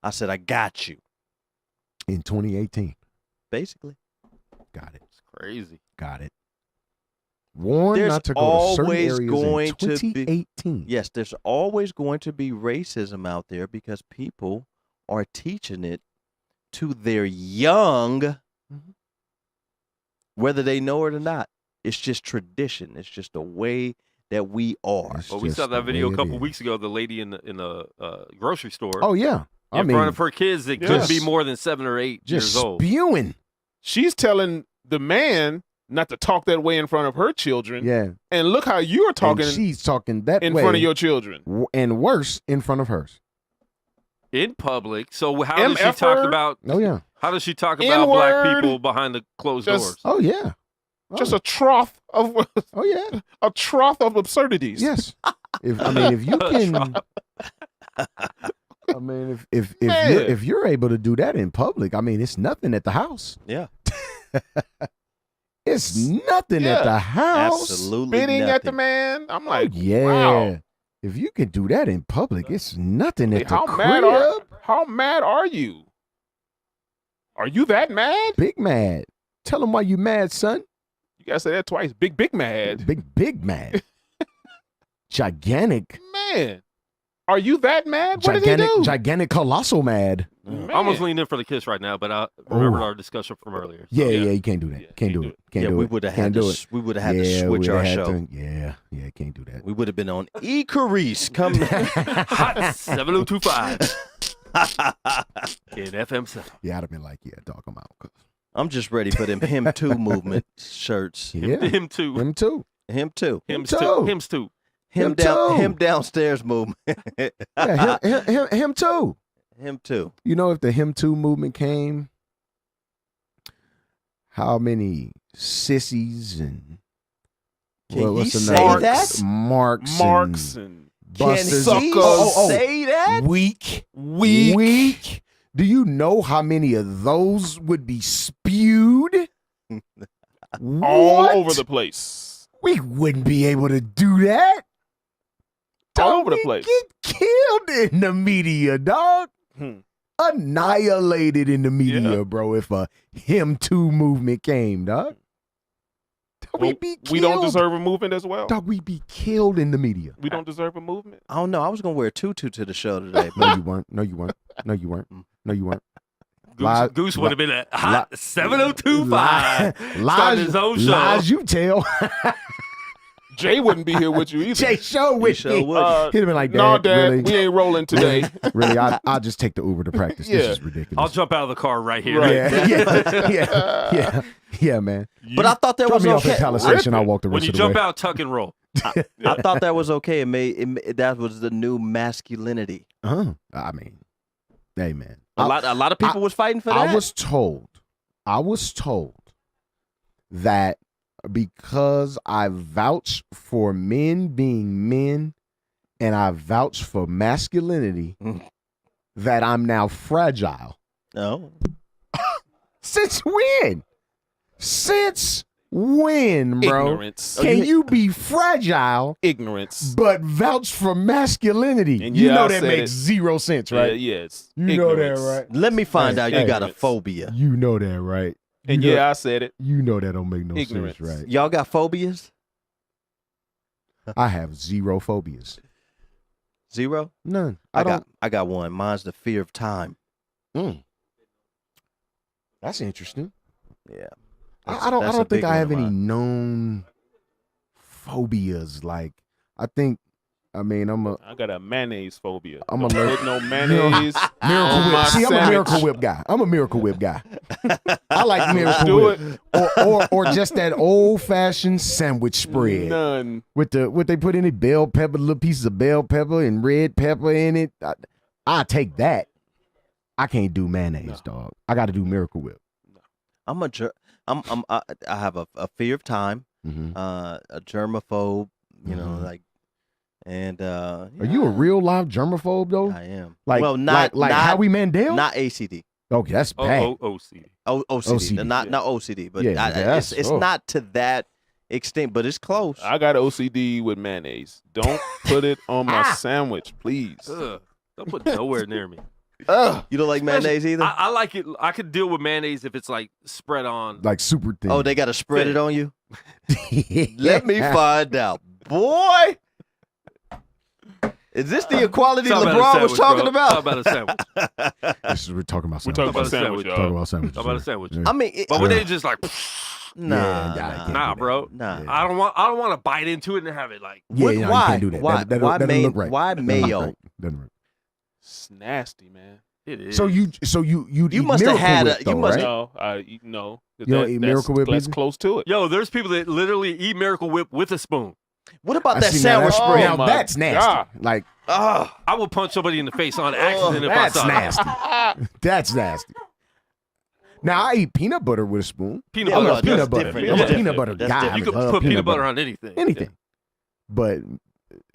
I said, I got you. In 2018. Basically. Got it. It's crazy. Got it. Warned There's not to go to certain always areas going in to be- 2018. Yes, there's always going to be racism out there because people are teaching it to their young, whether they know it or not. It's just tradition. It's just the way that we are. It's Well, we just saw the that video a way it couple is. weeks ago. The lady in the grocery store Oh yeah. I in mean, front of her kids that Yes. could be more than 7 or 8 just years old. spewing. She's telling the man not to talk that way in front of her children. Yeah. And look how you're talking And she's talking that in way front of your children. and worse in front of hers. In public. So how does she MF talk word? about? Oh yeah. How does she talk about black N-word. people behind the closed Just- doors? Oh yeah. Oh, Just a trough of oh yeah. a trough of absurdities. Yes. If you can I mean if Man. if you're able to do that in public, I mean it's nothing at the house. Yeah. It's nothing Yeah. at the house. Absolutely Spitting at the nothing. man. I'm Oh, like, yeah. wow. If you can do that in public, it's nothing at the How crib. mad are you? Are you that mad? Big mad. Tell them why you mad, son. You gotta say that twice. Big mad. Big mad. Gigantic. Man. Are you that mad? What did he Gigantic, do? gigantic, colossal mad. Man. I almost leaned in for the kiss right now, but I remembered our discussion from earlier. Yeah, yeah. you can't do that. Yeah, can't do it. Can't Yeah, do we it. would have Can't had do to. it. We would have had to Yeah, switch we'd our have had show. to- yeah, can't do that. We would have been on E. Carice coming. Hot 7025 in FM 7. Yeah, I'd have been like, yeah, dog, I'm out. I'm just ready for them Him Too movement shirts. Yeah, Him too. him too. Him too. Hims too. too. Hims too. Him too. Him downstairs movement. Yeah, him too. Him too. You know, if the him too movement came, how many sissies and Can what's he the say name? that? Marks and busters. Can he say that? Weak. weak. Do you know how many of those would be spewed? all What? over the place. We wouldn't be able to do that. All Dog, over the we'd place. Get killed in the media, dog. Hmm. Annihilated in the media, Yeah. bro. If a him too movement came, dog. Well, We'd be killed. we don't deserve a movement as well. Dog, we'd be killed in the media. We don't deserve a movement. I don't know. I was gonna wear a tutu to the show today, No, but you weren't. No, you weren't. No, you weren't. No, you weren't. Goose would have been a hot 7025. Starting his own show. Lies you tell. Jay wouldn't be here with you either. Jay, show with sure me. would. He'd have been like, No, Dad, Dad, really? we ain't rolling today. Really, I'll just take the Uber to practice. Yeah. This is ridiculous. I'll jump out of the car right here. Yeah, yeah, man. but I thought that Drop was me off at okay. Palace Station. I'll walk the When rest you of the jump way. out, tuck and roll. I thought that was okay. That was the new masculinity. I mean, hey, man. A lot of people was fighting for that. I was told that because I vouch for men being men and I vouch for masculinity, that I'm now fragile. No. Since when? Since when, bro? Ignorance. Can you be fragile Ignorance. but vouch for masculinity? And you yeah, know I that said makes it. zero sense, right? Yes. You know that, Ignorance. right? Let me find Hey, out you hey. got a phobia. You know that, right? And You know- yeah, I said it. You know that don't make no Ignorance. sense, right? Y'all got phobias? I have zero phobias. Zero? None. I got one. Mine's the fear of time. That's interesting. Yeah. I That's a don't think big I one have of any mine. known phobias. Like, I I got a mayonnaise phobia. I'm Don't allergic- put no mayonnaise. Miracle on my Whip. See, I'm a sandwich. Miracle Whip guy. I'm a Miracle Whip guy. I like Miracle Do Whip. Or just that old fashioned sandwich spread None. with what they put in it, bell pepper, little pieces of bell pepper and red pepper in it. I take that. I can't do mayonnaise, dog. I got to do Miracle Whip. I have a fear of time, a germaphobe, you know, like, and Are you a real live germaphobe though? I am. Like, well, not Howie Mandel. not ACD. Okay, that's bad. OCD. OCD. Not OCD, but Yeah, it's not to that extent, but it's close. I got OCD with mayonnaise. Don't put it on my sandwich, please. Ugh, don't put nowhere near me. You don't like mayonnaise either? I like it. I could deal with mayonnaise if it's like spread on. Like super thin. Oh, they got to spread it on you? Let me find out. Boy! Is this the equality Talk about a LeBron was sandwich, talking bro. about? Talk about a sandwich. We're talking about We're sandwiches. talking about a sandwich, sandwich, y'all. Talking about sandwiches. Talk about a sandwich. Yeah. I mean, But when they just like, nah, bro. Nah. I don't want to bite into it and have it like. Yeah, What- no, why? you can't do that. Why- That why doesn't look may- right. why That doesn't look mayo? right. Doesn't work. It's nasty, man. It is. So you You must have had Whip, you though, must- right? No, no. You don't eat Miracle Whip That's either? close to it. Yo, there's people that literally eat Miracle Whip with a spoon. What about I that seen sandwich that. spread? Now my that's nasty. God. Like Oh, I would punch somebody in the face on accident if I that's saw it. nasty. That's nasty. Now I eat peanut butter with a spoon. Peanut Yeah, I'm butter. a that's peanut butter. different. I'm a That's peanut different. butter That's guy. different. You could I love put peanut butter on anything. anything. But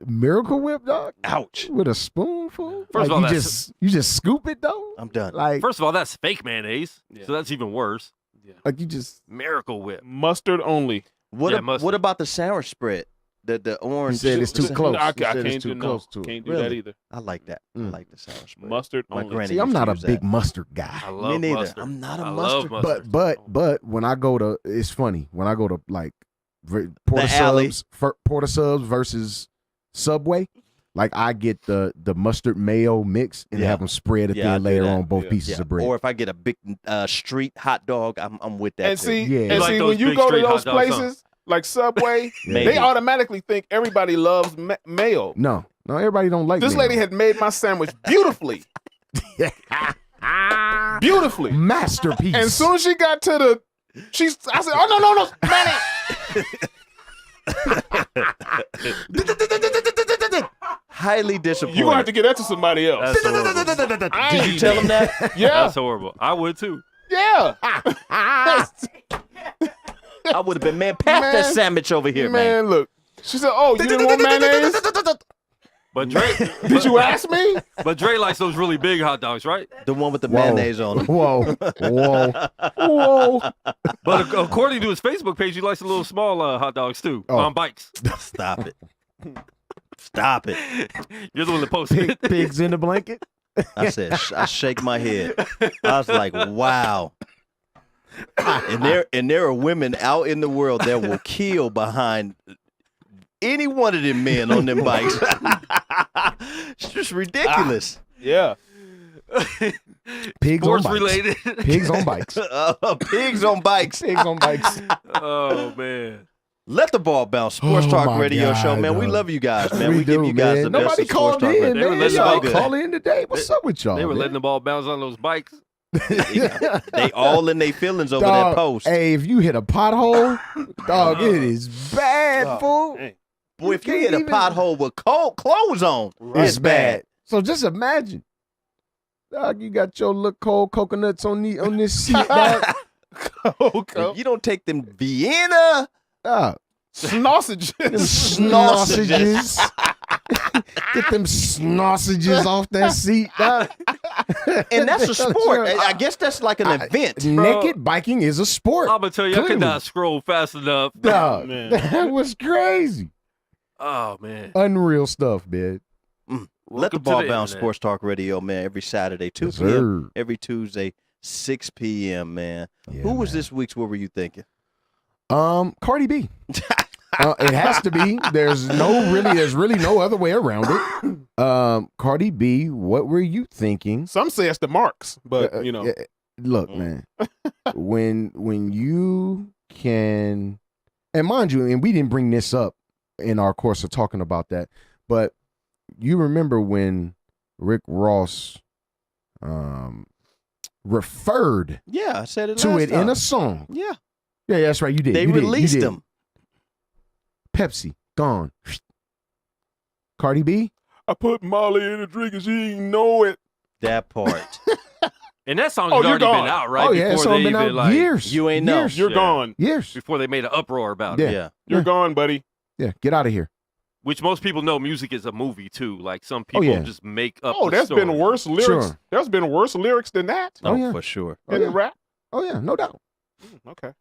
Miracle Whip, dog, ouch. with a spoonful. First of all, you just scoop it though. I'm done. Like First of all, that's fake mayonnaise, Yeah. so that's even worse. you just. Miracle Whip. Mustard only. Yeah, mustard. What about the sandwich spread? The orange. He said it's too close. I He said can't it's do too close to it. Can't do Really? that either. I like that. I like the sandwich spread. Mustard My only. granny See, I'm used to not a use big that. mustard guy. I love Me neither. mustard. I'm not a I mustard. love mustard. But when I go to, it's funny when I go to like Porter alley. Subs versus Subway. Like I get the mustard mayo mix and Yeah. have them spread a Yeah, I thin do layer that. on both Yeah. pieces Yeah. of bread. Or if I get a big street hot dog, I'm with that And too. see, Yeah. and You like see those when you big go to street hot those dogs, huh? places like Subway, Maybe. they automatically think everybody loves mayo. no, everybody don't like This mayo. lady had made my sandwich beautifully, beautifully. masterpiece. And as soon as she got to I said, "Oh no, mayonnaise!" Highly disappointed. You gonna have to get that to somebody else. That's horrible. I Did ain't you tell him that? Yeah, That's horrible. I would too. yeah. I would have been, man, pass that Man. sandwich over here, man. Man, look. She said, "Oh, you didn't want mayonnaise? But Dre, Did you ask me?" but Dre likes those really big hot dogs, right? The one with the Whoa. mayonnaise on it. Whoa, Whoa. But according to his Facebook page, he likes the little small hot dogs too Oh. on bikes. Stop it. Stop it. You're the one that posted it. pigs in the blanket. I said, I shake my head. I was like, wow. And there are women out in the world that will kill behind any one of them men on them bikes. It's just ridiculous. Yeah. Pigs on Sports bikes. related. Pigs on bikes. Pigs on bikes. Pigs on bikes. Oh man. Let the ball bounce. Sports Oh, Talk my Radio God, Show, man. We dog. love you guys, man. We do, give you guys man. the best Nobody of Sports called Talk in, Radio. They were man. letting Y'all the- call in today. What's up with y'all? They were man? letting the ball bounce on those bikes. They all in their feelings over Dog, that post. Hey, if you hit a pothole, dog, it is bad, Oh, fool. dang. Boy, if you can't hit a even- pothole with cold clothes on, it's bad. So just imagine, dog, you got your little cold coconuts on this seat, dog. Okay. If you don't take them Vienna Dog, Sausages. them sausages. Get them sausages off that seat, dog. and that's a sport. I guess that's like an event. Naked biking is a sport. I'm gonna tell you, I could Clearly. not scroll fast enough. Dog, Man. that was crazy. Oh man. Unreal stuff, man. Let the Welcome to ball the bounce. internet. Sports Talk Radio, man. Every Saturday, 2 Yes, p.m. sir. Every Tuesday, 6 p.m. Man. Yeah, Who was man. this week's? What were you thinking? Cardi B. It has to be. There's really no other way around it. Cardi B, what were you thinking? Some say it's the marks, but you know. Look, man. when you can, and mind you, and we didn't bring this up in our course of talking about that, but you remember when Rick Ross referred Yeah, I said it to last it time. in a song. Yeah. Yeah, that's right. You did. They You did. You released did. them. Pepsi gone. Cardi B. I put Molly in a drink and she didn't know it. That part. And that song Oh, has you're already gone. been out, right? Oh yeah, it's Before they been even out like years. You ain't know. Years. You're Yeah. gone. Years. before they made an uproar about Yeah. it. Yeah. You're gone, buddy. Yeah, get out of here. Which most people know music is a movie too. Like some people yeah. just make up. Oh, the there's story. been worse lyrics. Sure. There's been worse lyrics than that Oh, yeah. For sure. Oh, in yeah. rap. Oh yeah, no doubt. Okay.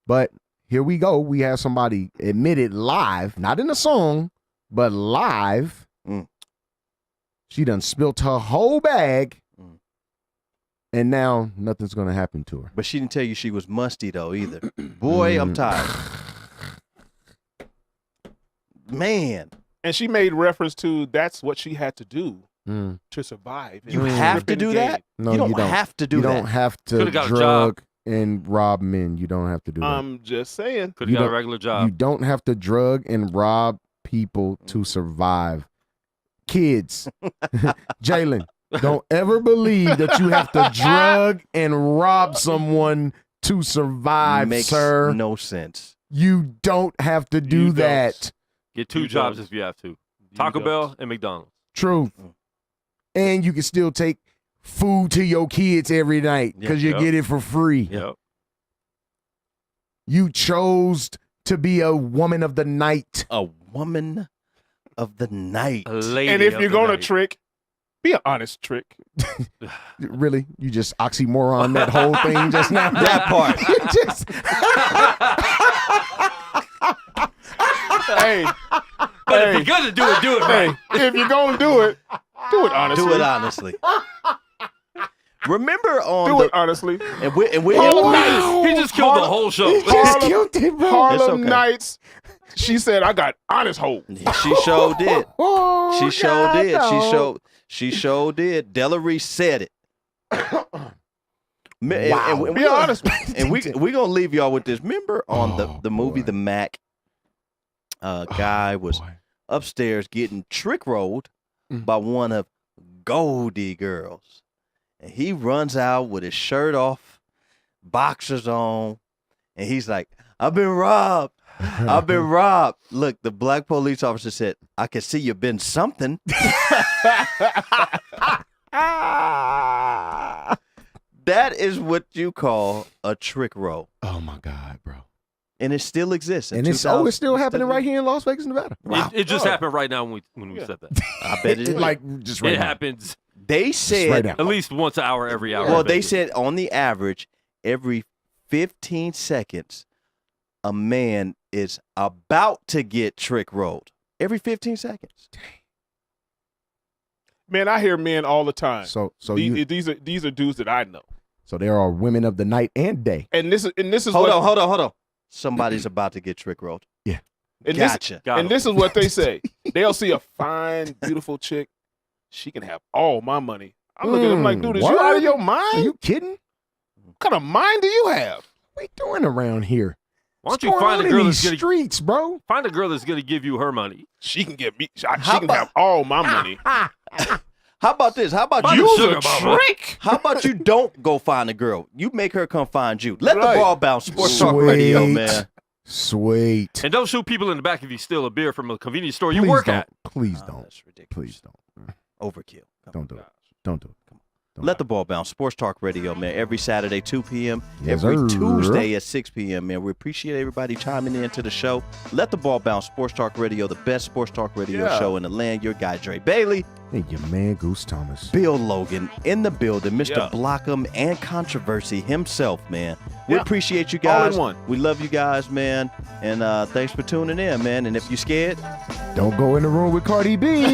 But here we go. We have somebody admitted live, not in a song, but live. Mm. She done spilt her whole bag, Mm. and now nothing's gonna happen to her. But she didn't tell you she was musty though either. Boy, I'm tired. Man, And she made reference to that's what she had to do Mm. to survive. you Mm. have to do Been that. gay. No, you don't have to do You that. don't have to Coulda got a drug and rob men. You don't have to do that. I'm just saying. Could You have got a don't- regular You job. don't have to drug and rob people to survive. Kids, Jalen, don't ever believe that you have to drug and rob someone to survive, Makes sir. no sense. You don't have to do You that. Get two You jobs don't. if you have to. You Taco don't. Bell and McDonald's. Truth. Mm. And you can still take food to your kids every night because you Yep. get it for free. Yep. You chose to be a woman of the night. A woman of the night. A lady And if of you're the going to night. trick, be an honest trick. Really? You just oxymoron that whole thing just now? That part. You just Hey, But if hey, you're gonna do it, do it hey, right. if you're going to do it honestly. Do it honestly. Remember on Do the it honestly. and we Oh, wow. He just killed the whole show. You just Harlem- killed it, bro. Harlem okay. Nights. She said, I got honest hope. she sure did. Oh, She sure God, did. no. She sure did. Delary said it. Wow. And Be honest. and we gonna leave y'all with this. Remember on Oh, the movie boy. The Mac, guy was Boy. upstairs getting trick rolled Mm. by one of Goldie girls, and he runs out with his shirt off, boxers on, and he's like, "I've been robbed. I've been robbed." Look, the black police officer said, "I can see you've been something." That is what you call a trick roll, Oh my God, bro. and it still exists. in And it's 2000 it's still happening right here in Las Vegas, Nevada. Wow. It just Oh. happened right now when we Yeah. said that. I bet it is. like just right It now. happens They Just said, right now. at least once an hour, every hour. well, in they Vegas. said on the average, every 15 seconds, a man is about to get trick rolled. Every 15 seconds. Man, I hear men all the time. So these are dudes that I know. so there are women of the night and day. And this is Hold what on. Somebody's about to get trick rolled. and Gotcha. Got and him. this is what they say. They'll see a fine, beautiful chick. She can have all my money. I'm looking at them like, dude, is you out of your Are mind? you kidding? What kind of mind do you have? What are you doing around here? Why don't What's you going find on a in girl these that's gonna streets, bro? find a girl that's gonna give you her money? She can get me. She How can about- have all my money. How about this? How about Find you? a Use sugar a mama. trick. How about you don't go find a girl? You make her come find you. Let Right. the ball bounce. Sports Talk Radio, Sweet. man. Sweet. And don't shoot people in the back if you steal a beer from a convenience store you Please work don't. at. Please Oh, don't. that's ridiculous. Please don't. Overkill. Come Don't on. do it. Don't do it. Don't Let the ball bounce. Sports Talk Radio, man. Every Saturday, 2 p.m. Yes, every sir. Tuesday at 6 p.m., man. We appreciate everybody chiming in to the show. Let the ball bounce. Sports Talk Radio, the best sports talk radio Yeah. show in the land. Your guy, Dre Bailey. Hey, your man, Goose Thomas. Bill Logan in the building. Mr. Yeah. Blockham and Controversy himself, man. We Yeah. appreciate you All in guys. one. We love you guys, man. And thanks for tuning in, man. And if you're scared, Don't go in the room with Cardi B.